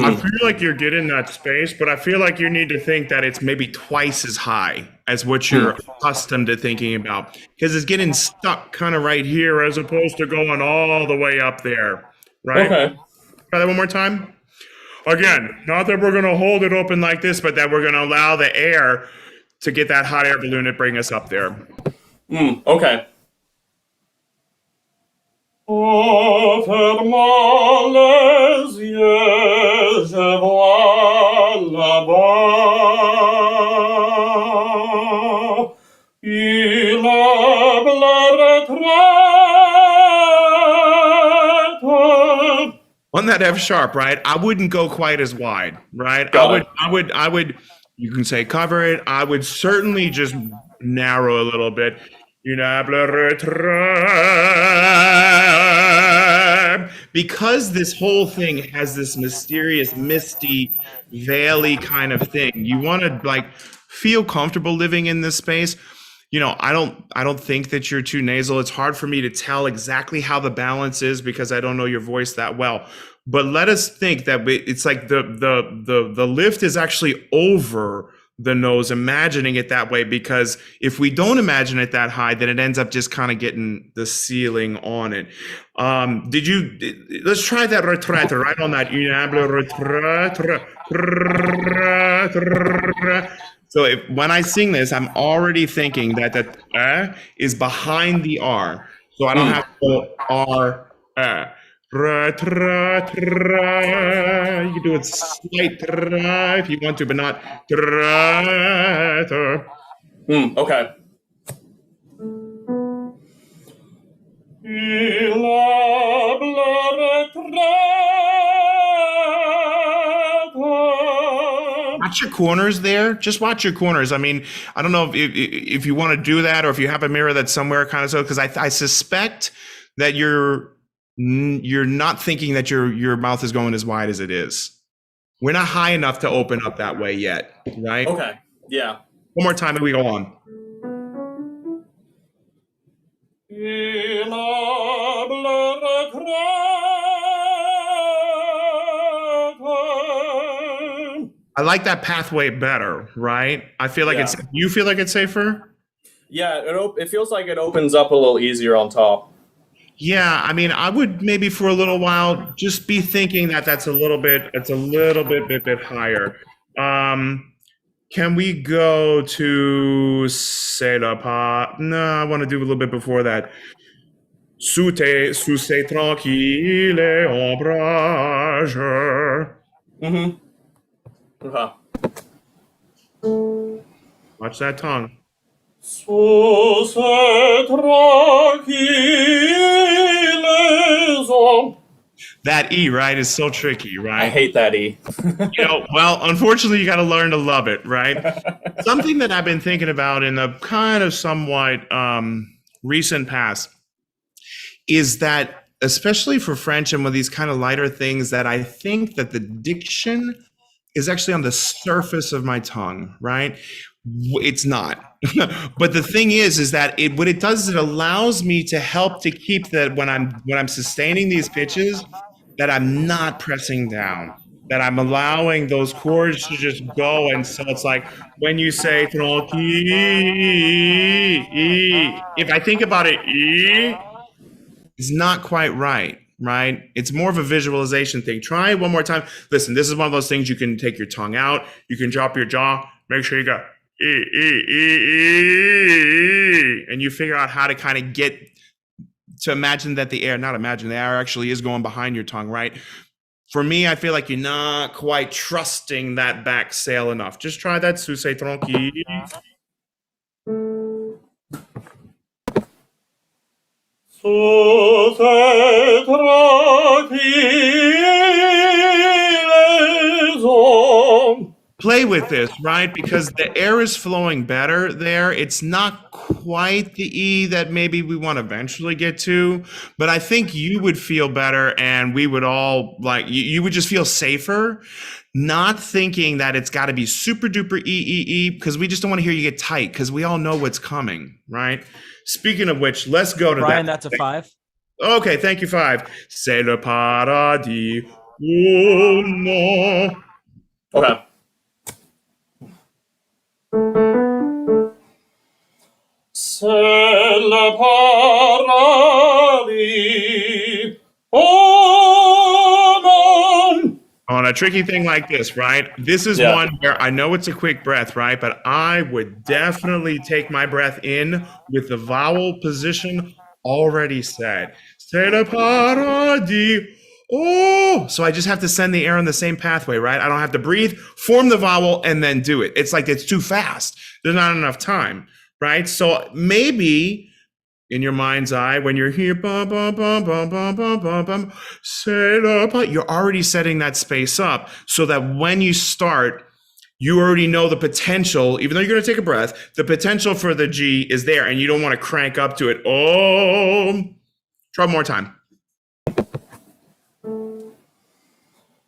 I feel like you're getting that space, but I feel like you need to think that it's maybe twice as high as what you're accustomed to thinking about, because it's getting stuck kind of right here as opposed to going all the way up there, right? Okay. Try that one more time. Again, not that we're going to hold it open like this, but that we're going to allow the air to get that hot air balloon and bring us up there. Okay. En fermant les yeux, je vois là-bas une humble retraite. On that F sharp, right? I wouldn't go quite as wide, right? Got I would, you can say cover it. I would certainly just narrow a little bit. Une humble retraite. Because this whole thing has this mysterious, misty, veil-y kind of thing. You want to like feel comfortable living in this space. You know, I don't think that you're too nasal. It's hard for me to tell exactly how the balance is because I don't know your voice that well. But let us think that it's like the lift is actually over the nose, imagining it that way, because if we don't imagine it that high, then it ends up just kind of getting the ceiling on it. Let's try that retraite right on that. Une humble retraite. So when I sing this, I'm already thinking that the is behind the R. So I don't have to go R. You can do it slight if you want to, but not. Okay. Watch your corners there. Just watch your corners. I mean, I don't know if you want to do that or if you have a mirror that's somewhere kind of so, because I suspect that you're not thinking that your mouth is going as wide as it is. We're not high enough to open up that way yet, right? Okay. Yeah. One more time and we go on. I like that pathway better, right? I feel like you feel like it's safer? Yeah, it feels like it opens up a little easier on top. Yeah, I mean, I would maybe for a little while just be thinking that it's a little bit higher. Can we go to C'est la pas? No, I want to do a little bit before that. sous ces tranquilles ombrages. Mm-hmm. Okay. Watch that tongue. Sous ces tranquilles ombres. That E, right, is so tricky, right? I hate that E. Well, unfortunately, you got to learn to love it, right? Something that I've been thinking about in the kind of somewhat recent past is that, especially for French and with these kind of lighter things, that I think that the diction is actually on the surface of my tongue, right? It's not. But the thing is that what it does is it allows me to help to keep that when I'm sustaining these pitches, that I'm not pressing down, that I'm allowing those chords to just go. And so it's like when you say tranquille, if I think about it, E is not quite right. Right? It's more of a visualization thing. Try it one more time. Listen, this is one of those things you can take your tongue out, you can drop your jaw, make sure you go and you figure out how to kind of get to imagine that the air actually is going behind your tongue, right? For me, I feel like you're not quite trusting that back sail enough. Just try that, sous ces tranquille. Sous ces tranquilles ombres. Play with this, right? Because the air is flowing better there. It's not quite the E that maybe we want to eventually get to, but I think you would feel better and we would all you would just feel safer, not thinking that it's got to be super duper E, because we just don't want to hear you get tight because we all know what's coming, right? Speaking of which, let's go to Brian, that. that's a 5. Okay, thank you, 5. C'est le paradis. Oh no. Okay. C'est le paradis. Oh no. On a tricky thing like this, right? This is one where I know it's a quick breath, right? But I would definitely take my breath in with the vowel position already set. C'est le paradis. Oh, so I just have to send the air on the same pathway, right? I don't have to breathe, form the vowel, and then do it. It's like it's too fast. There's not enough time, right? So maybe in your mind's eye, when you're here, bum, bum, bum, bum, bum, bum, bum, bum, you're already setting that space up so that when you start, you already know the potential, even though you're going to take a breath, the potential for the G is there and you don't want to crank up to it. Oh, try one more time.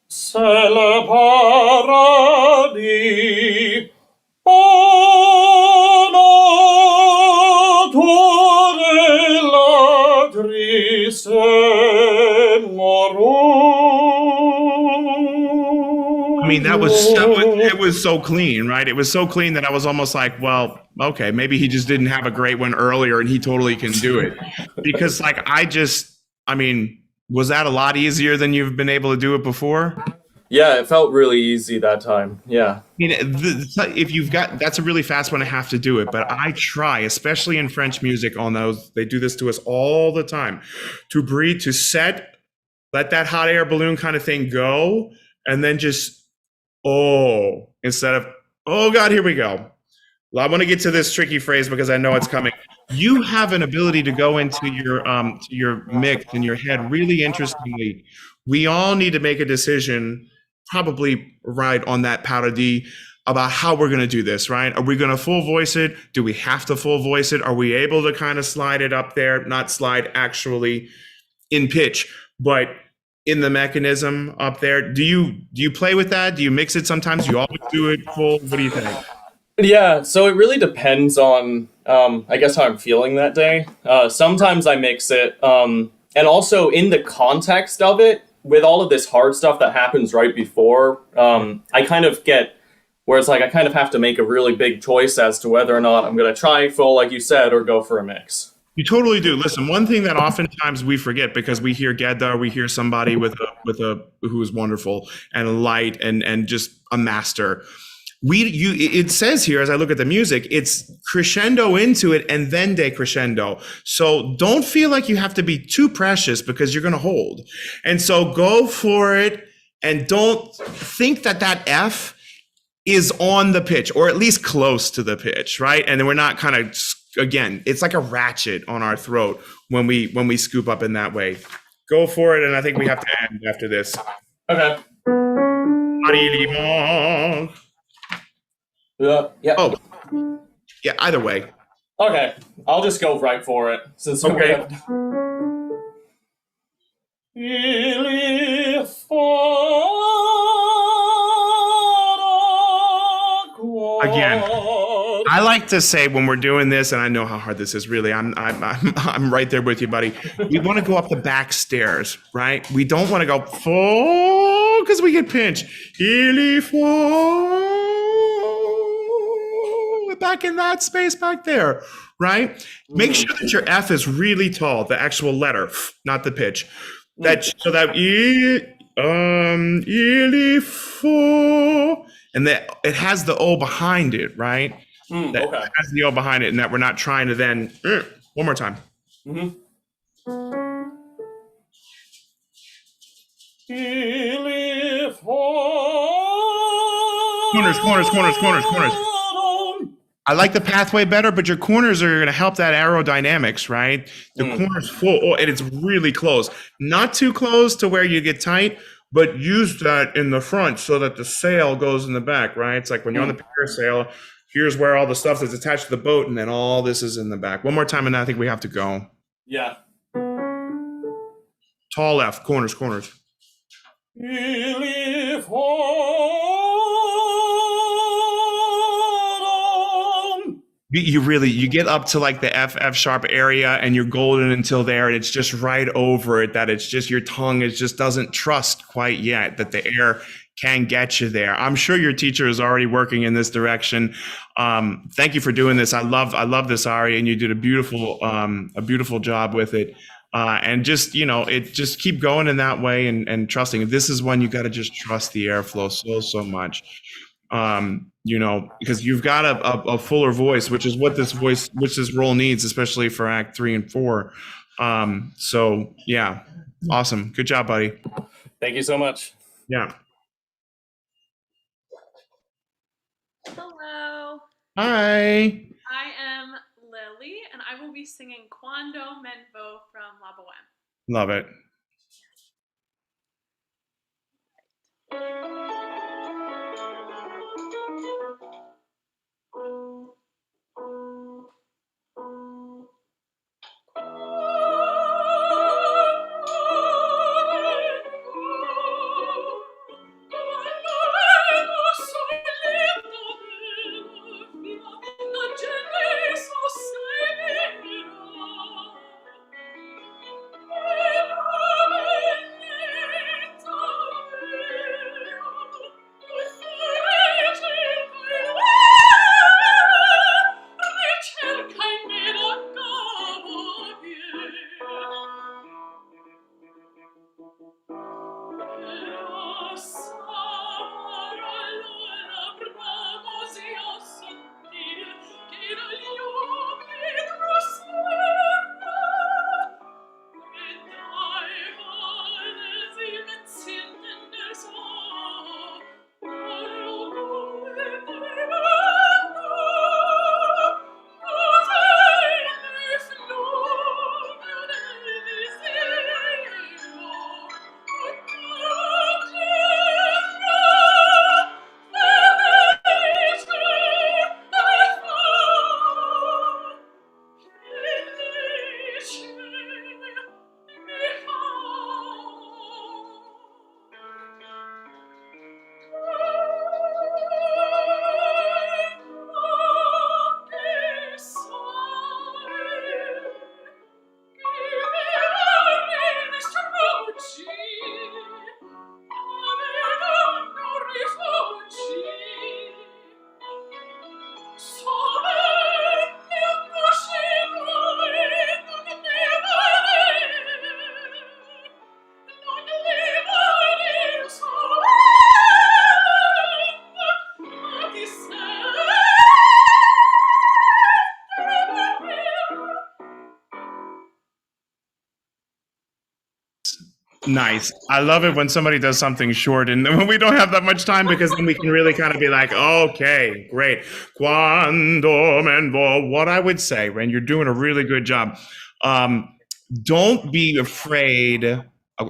C'est le paradis. Oh no, toute l'actrice morose. I mean, it was so clean, right? It was so clean that I was almost like, well, okay, maybe he just didn't have a great one earlier and he totally can do it. Because was that a lot easier than you've been able to do it before? Yeah, it felt really easy that time. Yeah. If you've got, that's a really fast one to have to do it. But I try, especially in French music, on those, they do this to us all the time, to breathe, to let that hot air balloon kind of thing go, and then just, instead of, oh God, here we go. Well, I want to get to this tricky phrase because I know it's coming. You have an ability to go into your mix in your head really interestingly. We all need to make a decision, probably right on that paradis, about how we're going to do this, right? Are we going to full voice it? Do we have to full voice it? Are we able to kind of slide it up there? Not slide actually in pitch, but in the mechanism up there. Do you play with that? Do you mix it sometimes? Do you always do it full? What do you think? Yeah, so it really depends on, I guess, how I'm feeling that day. Sometimes I mix it, and also in the context of it, with all of this hard stuff that happens right before, I kind of get where it's like I kind of have to make a really big choice as to whether or not I'm going to try full, like you said, or go for a mix. You totally do. Listen, one thing that oftentimes we forget because we hear Gedda, we hear somebody with a who is wonderful and light and just a master. it says here, as I look at the music, it's crescendo into it and then decrescendo. So don't feel like you have to be too precious because you're going to hold. And so go for it, and don't think that F is on the pitch, or at least close to the pitch, right? And then we're not kind of, again, it's like a ratchet on our throat when we scoop up in that way. Go for it, and I think we have to end after this. Okay. Yeah. Oh, yeah, either way. Okay, I'll just go right for it. Since we have... Again, I like to say when we're doing this, and I know how hard this is. Really, I'm right there with you, buddy. We want to go up the back stairs, right? We don't want to go full because we get pinched. Back in that space back there, right? Make sure that your F is really tall, the actual letter, not the pitch. So that and that it has the O behind it, right? That has the O behind it, and that we're not trying to then one more time. Corners. I like the pathway better, but your corners are going to help that aerodynamics, right? The corner's full, and it's really close. Not too close to where you get tight, but use that in the front so that the sail goes in the back, right? It's like when you're on the parasail, here's where all the stuff that's attached to the boat, and then all this is in the back. One more time, and I think we have to go. Yeah. Tall F, corners. You get up to like the F sharp area, and you're golden until there, and it's just right over it, that it's just your tongue just doesn't trust quite yet that the air can get you there. I'm sure your teacher is already working in this direction. Thank you for doing this. I love this aria, and you did a beautiful job with it. And just, just keep going in that way and trusting. This is when you got to just trust the airflow so much. Because you've got a fuller voice, which is what this role needs, especially for Act 3 and 4. So yeah, awesome. Good job, buddy. Thank you so much. Yeah. Hello. Hi. I am Lily, and I will be singing Quando Menvo from La Boheme. Love it. Nice. I love it when somebody does something short and when we don't have that much time because then we can really kind of be like, okay, great. Quando men vo. What I would say, Ren, you're doing a really good job. Um, don't be afraid.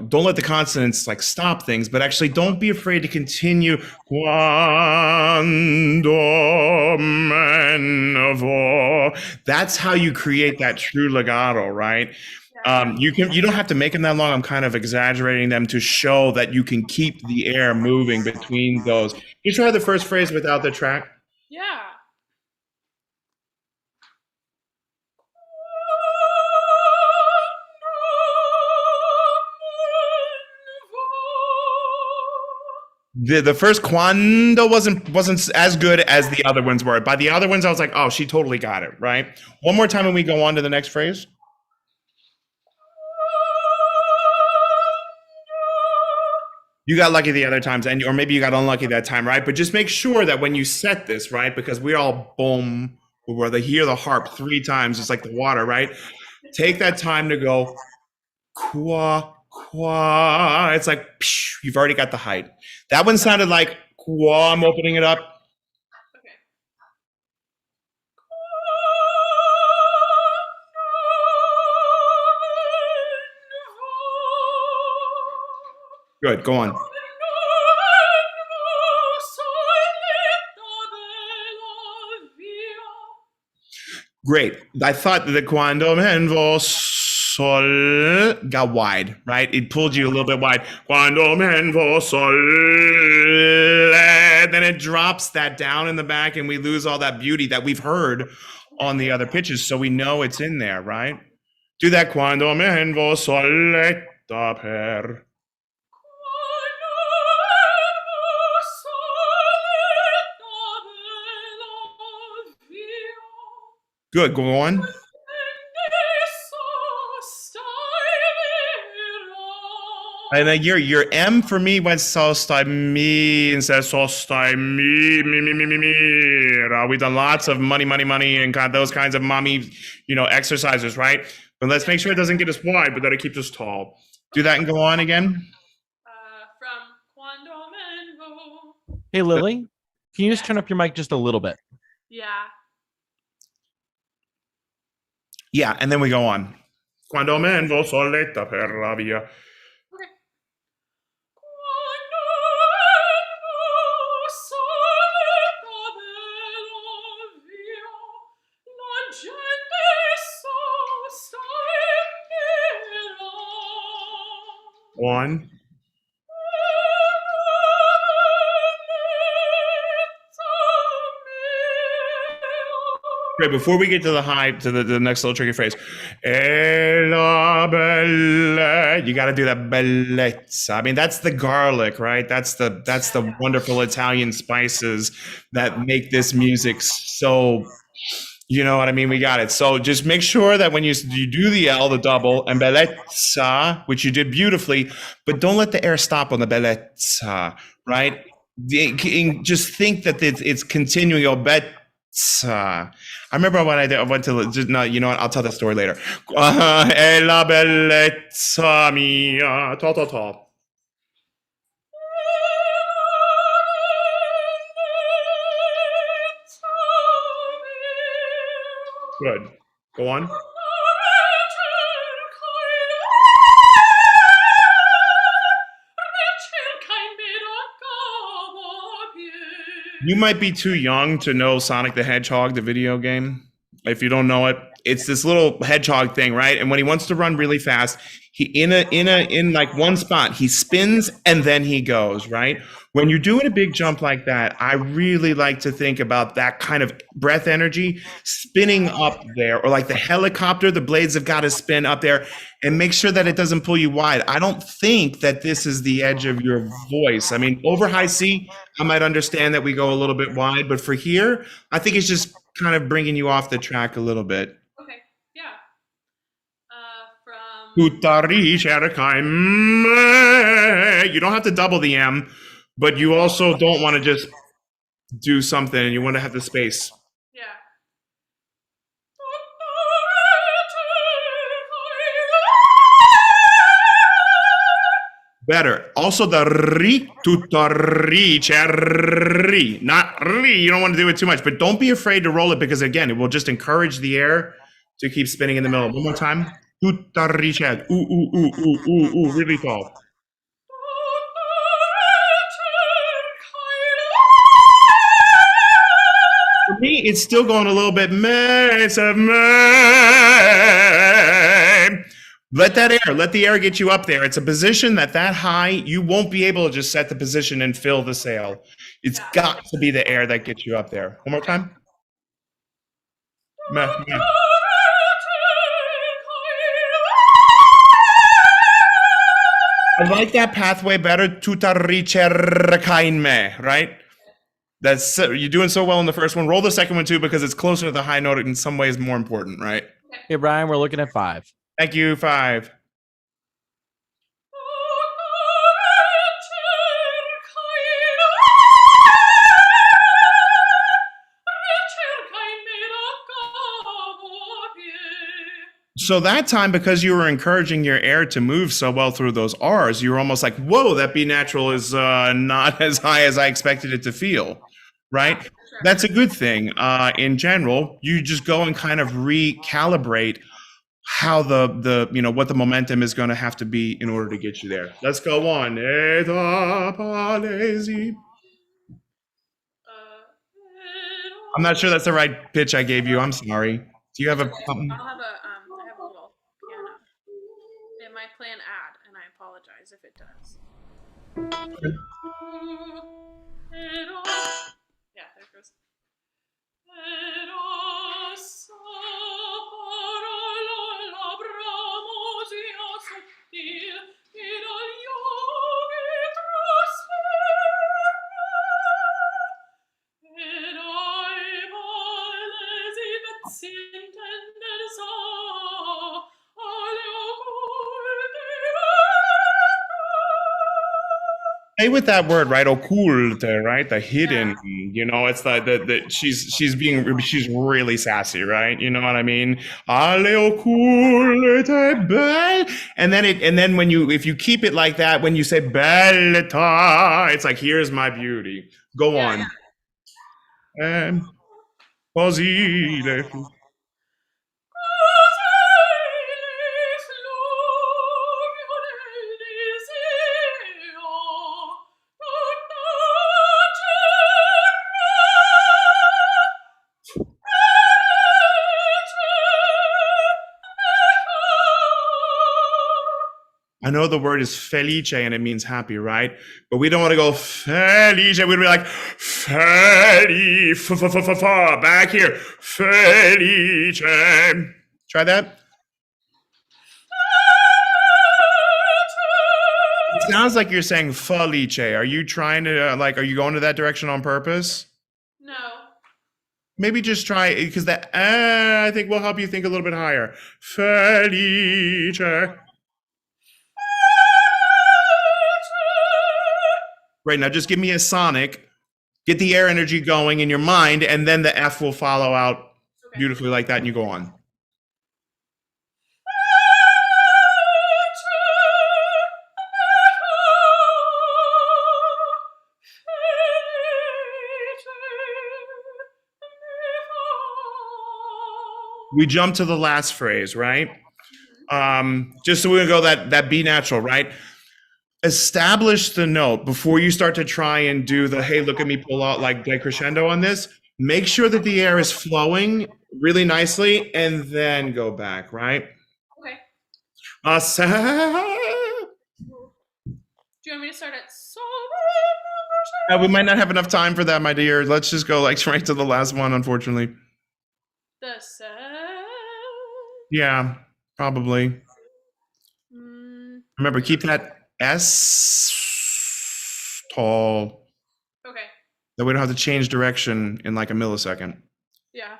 Don't let the consonants like stop things, but actually don't be afraid to continue. Quando men vo. That's how you create that true legato, right? You don't have to make them that long. I'm kind of exaggerating them to show that you can keep the air moving between those. You try the first phrase without the track. Yeah. The first quando wasn't as good as the other ones were. By the other ones, I was like, oh, she totally got it, right? One more time and we go on to the next phrase. You got lucky the other times, or maybe you got unlucky that time, right? But just make sure that when you set this, right? Because we all boom, where they hear the harp 3 times, just like the water, right? Take that time to go qua qua. It's like psh, you've already got the height. That one sounded like qua. I'm opening it up. Okay. Good. Go on. Great. I thought the quando men vo sol got wide, right? It pulled you a little bit wide. Quando men vo sol. Then it drops that down in the back and we lose all that beauty that we've heard on the other pitches. So we know it's in there, right? Do that quando men vo soletta per. Good. Go on. And then your M for me went so stai me instead of so stai me. We've done lots of money, and those kinds of mommy, exercises, right? But let's make sure it doesn't get us wide, but that it keeps us tall. Do that and go on again. From Quando men vo. Hey, Lily, can you just turn up your mic just a little bit? Yeah. Yeah, and then we go on. Quando men vo soletta per la via. Okay. One. Great. Before we get to the high, to the next little tricky phrase, e la belle, you got to do that bellezza. I mean, that's the garlic, right? That's the wonderful Italian spices that make this music so. You know what I mean? We got it. So just make sure that when you do the L, the double, and bellezza, which you did beautifully, but don't let the air stop on the bellezza, right? Just think that it's continuing your bellezza. I remember when I went to, no, you know what? I'll tell that story later. E la bellezza mia, ta. Good. Go on. You might be too young to know Sonic the Hedgehog, the video game. If you don't know it, it's this little hedgehog thing, right? And when he wants to run really fast, he in like one spot, he spins and then he goes, right? When you're doing a big jump like that, I really like to think about that kind of breath energy spinning up there, or like the helicopter, the blades have got to spin up there, and make sure that it doesn't pull you wide. I don't think that this is the edge of your voice. I mean, over high C, I might understand that we go a little bit wide, but for here, I think it's just kind of bringing you off the track a little bit. Okay, yeah. From. You don't have to double the M, but you also don't want to just do something and you want to have the space. Yeah. Better. Also the ri, tutto ri, ri. Not ri. You don't want to do it too much, but don't be afraid to roll it because again, it will just encourage the air to keep spinning in the middle. One more time. Tutto ri, ooh, ooh, ooh, ooh, ooh, ooh, really tall. For me, it's still going a little bit meh. Let that air, let the air get you up there. It's a position that high, you won't be able to just set the position and fill the sail. It's got to be the air that gets you up there. One more time. Meh, meh. I like that pathway better. Right? That's you're doing so well in the first one. Roll the second one too because it's closer to the high note. In some ways, more important, right? Okay, Brian, we're looking at 5. Thank you. 5. So that time, because you were encouraging your air to move so well through those R's, you were almost like, whoa, that B natural is not as high as I expected it to feel, right? Sure. That's a good thing. In general, you just go and kind of recalibrate how the what the momentum is going to have to be in order to get you there. Let's go on. I'm not sure that's the right pitch I gave you. I'm sorry. Do you have a something? I have a little piano. It might play an ad, and I apologize if it does. Yeah, there it goes. Play with that word, right? Occulte, right? The hidden. It's the she's really sassy, right? You know what I mean? Ale occulte belle. And then if you keep it like that, when you say belletta, it's like here's my beauty. Go on. Così le I know the word is felice and it means happy, right? But we don't want to go felice. We'd be like back here, felice. Try that. It sounds like you're saying felice. Are you trying to are you going to that direction on purpose? No. Maybe just try because that I think will help you think a little bit higher. Felice. Right, now just give me a sonic, get the air energy going in your mind, and then the F will follow out beautifully like that, and you go on. We jump to the last phrase, right? Just so we go that B natural, right? Establish the note before you start to try and do the, hey, look at me pull out like decrescendo on this. Make sure that the air is flowing really nicely and then go back, right? Okay. Do you want me to start at so? We might not have enough time for that, my dear. Let's just go right to the last one, unfortunately. The set. Yeah, probably. Remember, keep that S tall. Okay. That we don't have to change direction in like a millisecond. Yeah.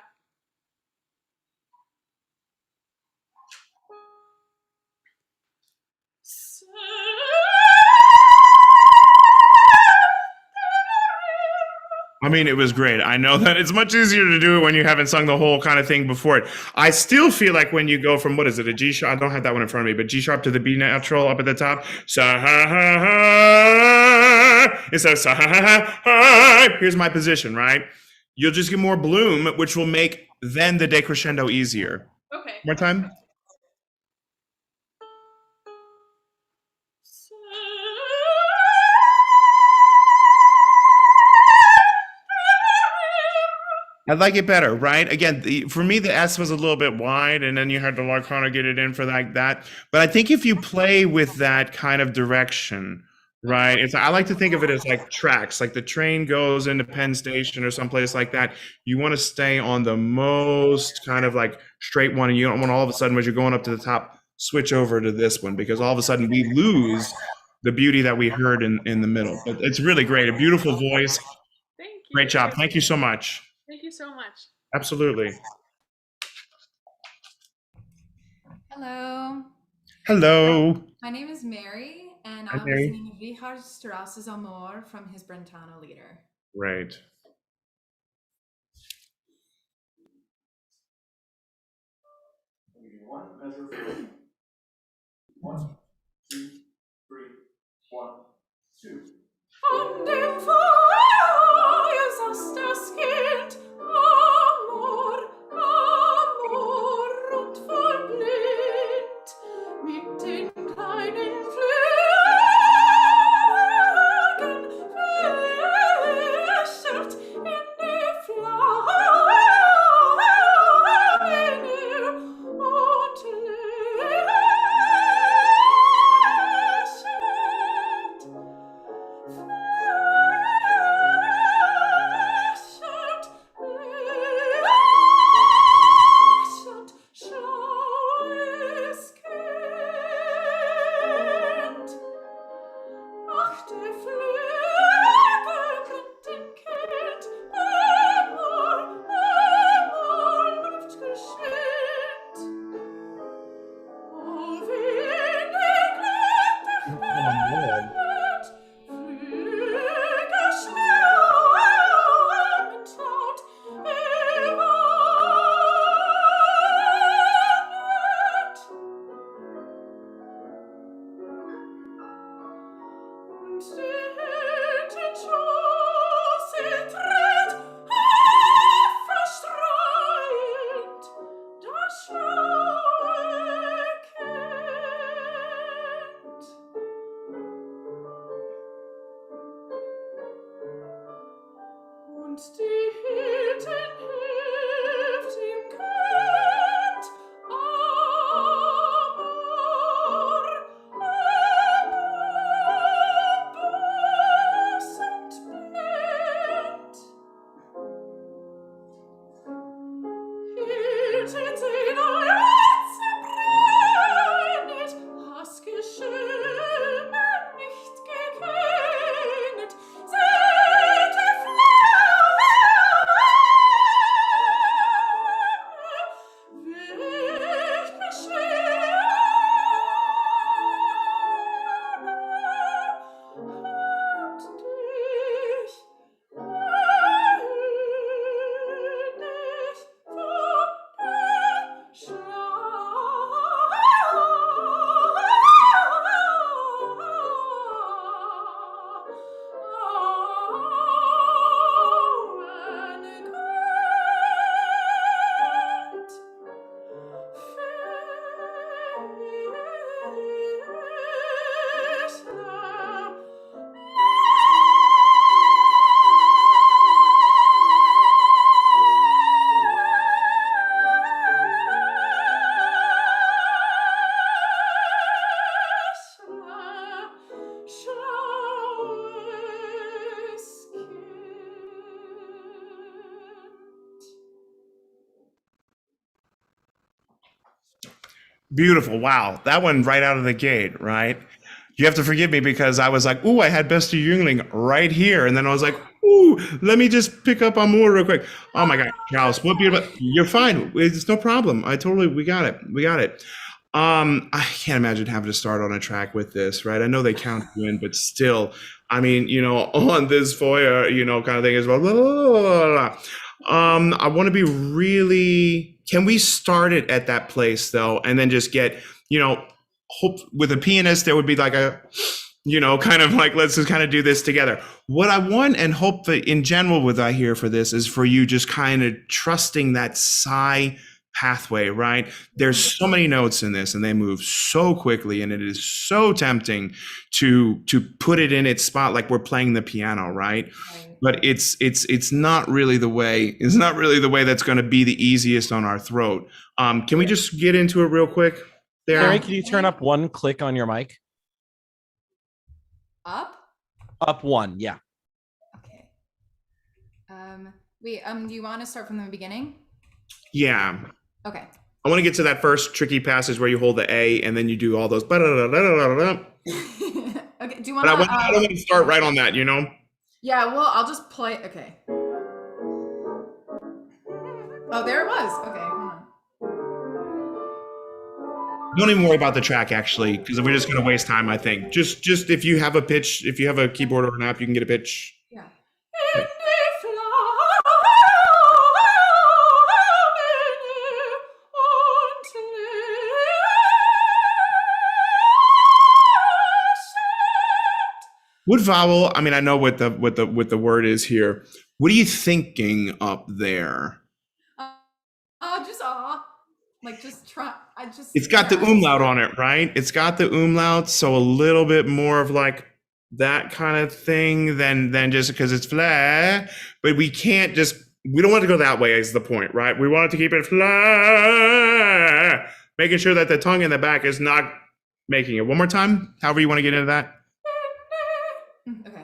I mean, it was great. I know that it's much easier to do it when you haven't sung the whole kind of thing before it. I still feel like when you go from, what is it, a G sharp? I don't have that one in front of me, but G sharp to the B natural up at the top. Sa ha ha ha. Instead of sa ha ha ha. Here's my position, right? You'll just get more bloom, which will make then the decrescendo easier. Okay. More time. I like it better, right? Again, for me, the S was a little bit wide, and then you had to like kind of get it in for like that. But I think if you play with that kind of direction, right? I like to think of it as like tracks, like the train goes into Penn Station or someplace like that. You want to stay on the most kind of like straight one, and you don't want all of a sudden, as you're going up to the top, switch over to this one, because all of a sudden we lose the beauty that we heard in the middle. But it's really great. A beautiful voice. Thank you. Great job. Thank you so much. Thank you so much. Absolutely. Hello, Hello. my name is Mary, and Hi, I'll Mary. be singing Richard Strauss's Amor from his Brentano Lieder. Great. An dem Feuer saß das Kind, Amor, Amor und voll blind, mit den kleinen Flügeln wächert in die Flammen und lächelt. Lächelt, schlaues Kind. Ach, der Flügel mit dem Kind, Amor, Amor, läuft geschwind. Oh, wie die Glocke brennt, Flügel schwärmend laut, warnet. Und die Hirtenschoße tritt verstrahlt das schlaue Kind. Und die Hirten hilft ihm Kind, Amor, Amor, bös und blind. Hirten sehen Herzen brennet, Hassgeschirme nicht gekennet, seht die Flamme, wird beschweren und dich eilig schlaues Kind. Beautiful. Wow. That one right out of the gate, right? You have to forgive me because I was like, ooh, I had Bester Jüngling right here. And then I was like, ooh, let me just pick up on more real quick. Oh my God, Charles, what beautiful. You're fine. It's no problem. We got it. We got it. I can't imagine having to start on a track with this, right? I know they count you in, but still, I mean, on this foyer, kind of thing as well. Blah, blah, blah, blah. I want to be really. Can we start it at that place though, and then just get, hope with a pianist there would be like a, kind of like let's just kind of do this together. What I want and hope that in general, what I hear for this is for you just kind of trusting that psi pathway, right? There's so many notes in this and they move so quickly and it is so tempting to put it in its spot like we're playing the piano, right? But it's not really the way that's going to be the easiest on our throat. Can we just get into it real quick there? Mary, can you turn up one click on your mic? Up? Up one, yeah. Okay. Wait, do you want to start from the beginning? Yeah. Okay. I want to get to that first tricky passage where you hold the A and then you do all those. Okay. Do you want But to? I don't want to start right on that, Yeah. Well, I'll just play. Okay. Oh, there it was. Okay. Hold on. Don't even worry about the track actually, because we're just going to waste time. I think just if you have a pitch, if you have a keyboard or an app, you can get a pitch. Yeah. What vowel? I mean, I know what the word is here. What are you thinking up there? Just try. It's got the umlaut on it, right? It's got the umlaut, so a little bit more of like that kind of thing than just because it's flat. But we can't just. We don't want to go that way. Is the point, right? We want to keep it flat, making sure that the tongue in the back is not making it. One more time, however you want to get into that. Okay.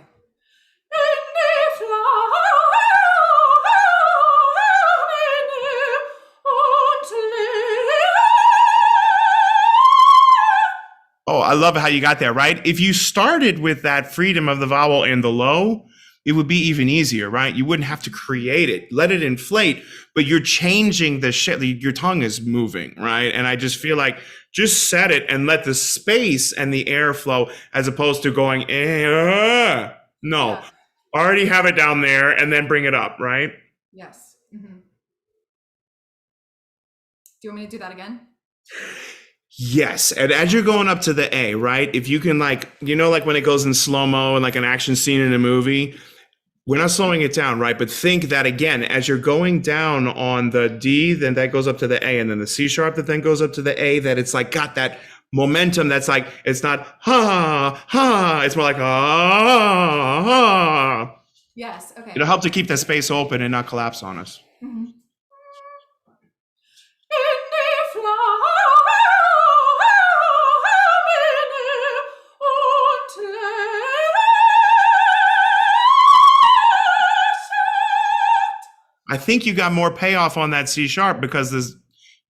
Oh, I love how you got there, right? If you started with that freedom of the vowel in the low, it would be even easier, right? You wouldn't have to create it, let it inflate, but you're changing the shit. Your tongue is moving, right? And I just feel like just set it and let the space and the air flow as opposed to going, no, Yeah. already have it down there and then bring it up, right? Yes. Mm-hmm. Do you want me to do that again? Yes, and as you're going up to the A, right? If you can like when it goes in slow-mo and like an action scene in a movie, we're not slowing it down, right? But think that again, as you're going down on the D, then that goes up to the A, and then the C sharp that then goes up to the A, that it's like got that momentum that's like, it's not ha, ha, it's more like ah, ha. Yes, okay. It'll help to keep the space open and not collapse on us. Mm-hmm. I think you got more payoff on that C sharp because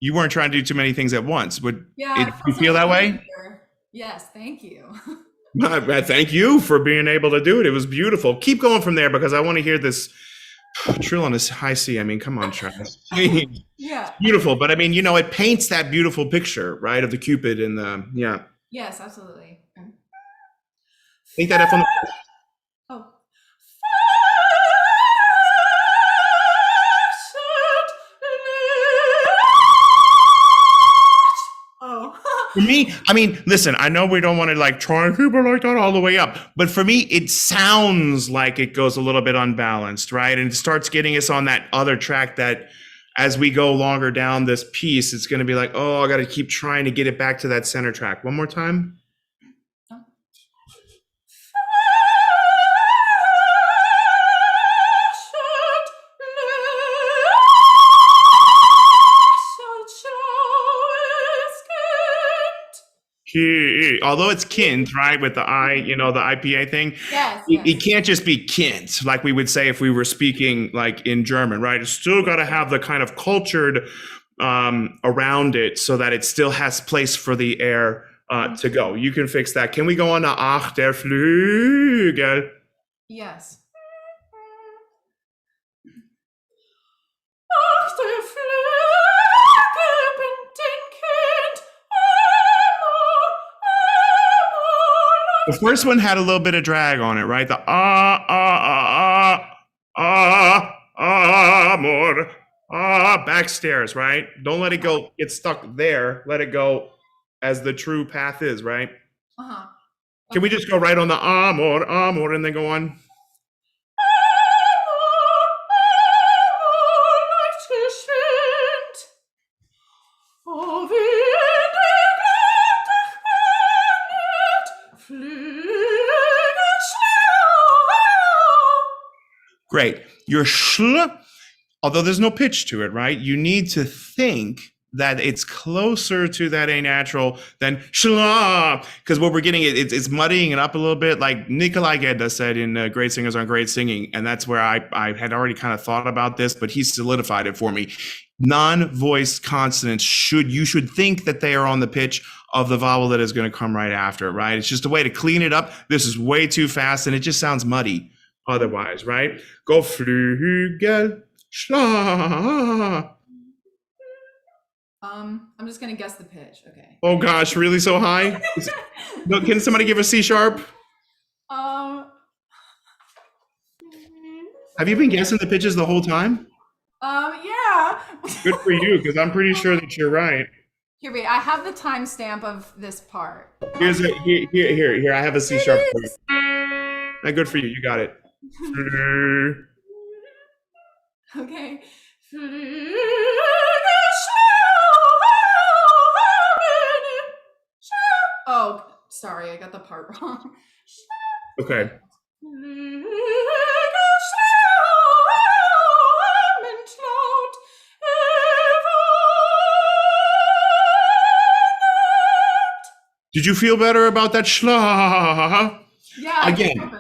you weren't trying to do too many things at once. Did you feel that way? Yes, thank you. I thank you for being able to do it. It was beautiful. Keep going from there because I want to hear this trill on a high C. I mean, come on, Travis. Yeah. Beautiful. But I mean, it paints that beautiful picture, right, of the Cupid and the, yeah. Yes, absolutely. Think that F on the... Oh. For me, I mean, listen, I know we don't want to like try and keep it like that all the way up, but for me, it sounds like it goes a little bit unbalanced, right? And it starts getting us on that other track that as we go longer down this piece, it's going to be like, oh, I got to keep trying to get it back to that center track. One more time. Although it's Kind, right, with the I, the IPA thing, yes, it can't just be Kind, like we would say if we were speaking like in German, right? It's still got to have the kind of cultured around it so that it still has place for the air to go. You can fix that. Can we go on to Ach, der Flügel? Yes. Ach, der Flügel bin den Kind. The first one had a little bit of drag on it, right? The amor, backstairs, right? Don't let it go, get stuck there. Let it go as the true path is, right? Uh-huh. Can we just go right on the amor, and then go on? Great. Your shl, although there's no pitch to it, right? You need to think that it's closer to that A natural than shla, because what we're getting, it's muddying it up a little bit, like Nikolai Gedda said in Great Singers on Great Singing, and that's where I had already kind of thought about this, but he solidified it for me. Non-voiced consonants you should think that they are on the pitch of the vowel that is going to come right after, right? It's just a way to clean it up. This is way too fast, and it just sounds muddy otherwise, right? Go Flügel, Schla. I'm just gonna guess the pitch. Okay. Oh gosh, really so high? Can somebody give a C sharp? Have you been guessing the pitches the whole time? Yeah. Good for you, because I'm pretty sure that you're right. Here, wait. I have the timestamp of this part. Here. I have a C sharp for you. Good for you. You got it. Okay. Oh, sorry, I got the part wrong. Okay. Did you feel better about that schla? Yeah. Again,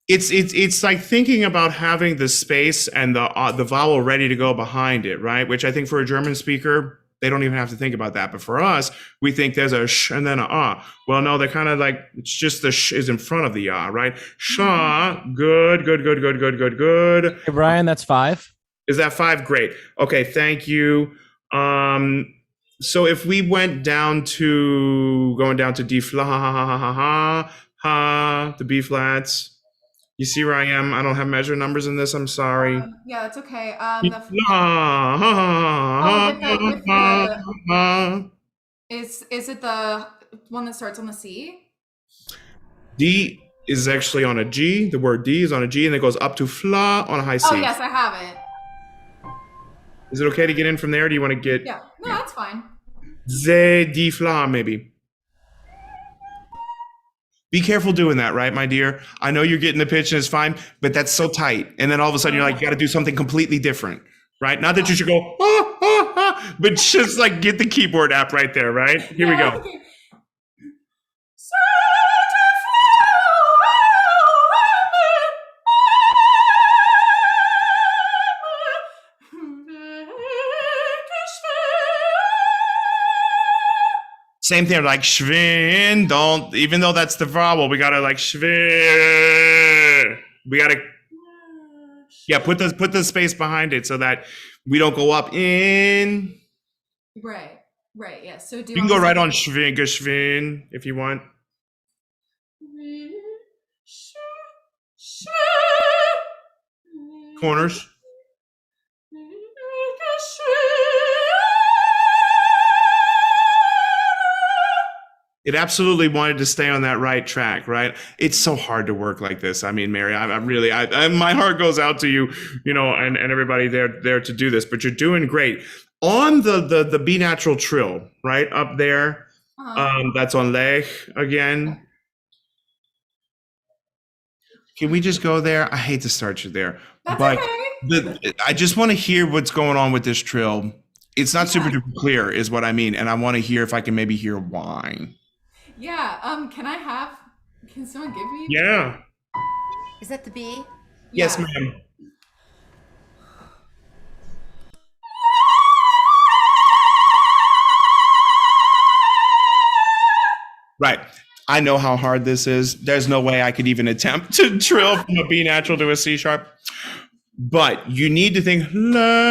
it's like thinking about having the space and the vowel ready to go behind it, right? Which I think for a German speaker, they don't even have to think about that. But for us, we think there's a sh and then a ah. Well, no, they're kind of like, it's just the sh is in front of the ah, right? Sha, good. Hey, Brian, that's 5. Is that 5? Great. Okay, thank you. So if we went going down to D flat, the B flats. You see where I am? I don't have measure numbers in this. I'm sorry. Yeah, that's okay. Is it the one that starts on the C? D is actually on a G. The word D is on a G, and it goes up to fla on a high C. Oh, yes, I have it. Is it okay to get in from there? Do you want to get? Yeah, no, that's fine. Z, D fla, maybe. Be careful doing that, right, my dear? I know you're getting the pitch and it's fine, but that's so tight. And then all of a sudden you're like, you got to do something completely different, right? Not that you should go, but just like get the keyboard app right there, right? Here we go. Okay. Same thing, like schwin, even though that's the vowel, we gotta like schwin. We gotta, yeah, put the space behind it so that we don't go up in. Right, yeah. So You can go right on schwin, geschwin if you want. Corners. It absolutely wanted to stay on that right track, right? It's so hard to work like this. I mean, Mary, I'm really, my heart goes out to you, and everybody there to do this, but you're doing great. On the B natural trill, right up there, that's on Lech again. Can we just go there? I hate to start you there, That's but okay. I just want to hear what's going on with this trill. It's not super duper clear, is what I mean, and I want to hear if I can maybe hear why. Yeah. Can someone give me? Yeah. Is that the B? Yes, Yeah. ma'am. Right. I know how hard this is. There's no way I could even attempt to trill from a B natural to a C sharp. But you need to think, la.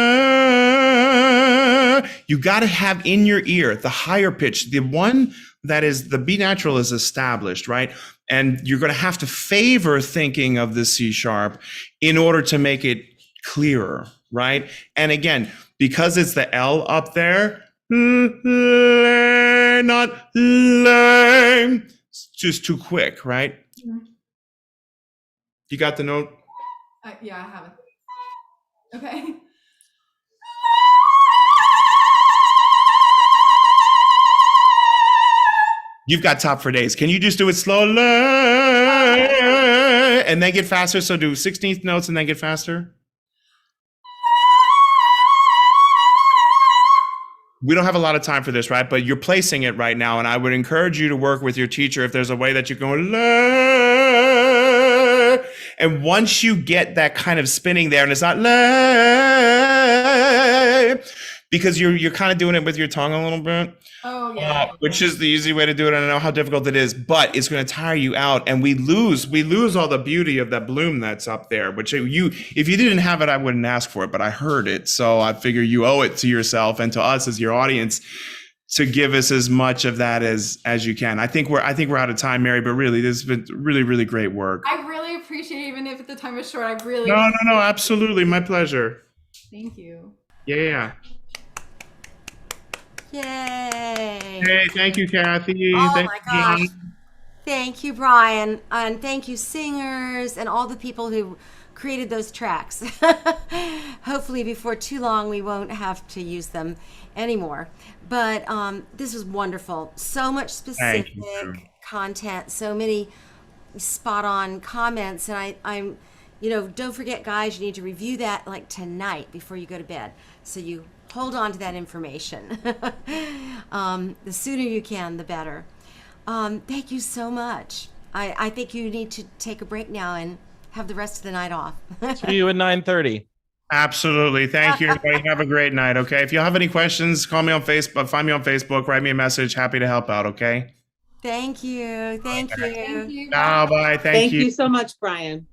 You got to have in your ear the higher pitch, the one that is the B natural is established, right? And you're going to have to favor thinking of the C sharp in order to make it clearer, right? And again, because it's the L up there, not lame, it's just too quick, right? You got the note? Yeah, I have it. Okay. You've got top for days. Can you just do it slowly and then get faster? So do 16th notes and then get faster. We don't have a lot of time for this, right? But you're placing it right now. And I would encourage you to work with your teacher if there's a way that you go, and once you get that kind of spinning there, and it's not because you're kind of doing it with your tongue a little bit. Oh yeah. Which is the easy way to do it. I know how difficult it is, but it's going to tire you out, and we lose all the beauty of that bloom that's up there. Which if you didn't have it, I wouldn't ask for it, but I heard it, so I figure you owe it to yourself and to us as your audience to give us as much of that as you can. I think we're out of time, Mary, but really, this has been really, really great work. I really appreciate it, even if the time is short. I really. No, absolutely, my pleasure. Thank you. Yeah. Yay! Hey, thank you, Kathy. Oh Thank my you, gosh. Jean. Thank you, Brian. And thank you, singers, and all the people who created those tracks. Hopefully, before too long, we won't have to use them anymore. But this was wonderful. So much specific content, so many spot on comments. And I'm, don't forget, guys, you need to review that like tonight before you go to bed. So you hold on to that information. The sooner you can, the better. Thank you so much. I think you need to take a break now and have the rest of the night off. See you at 9:30. Absolutely. Thank you, everybody. Have a great night, okay? If you have any questions, call me on Facebook, find me on Facebook, write me a message. Happy to help out, okay? Thank you. Thank you. Thank you. Bye. Thank you. Thank you so much, Brian.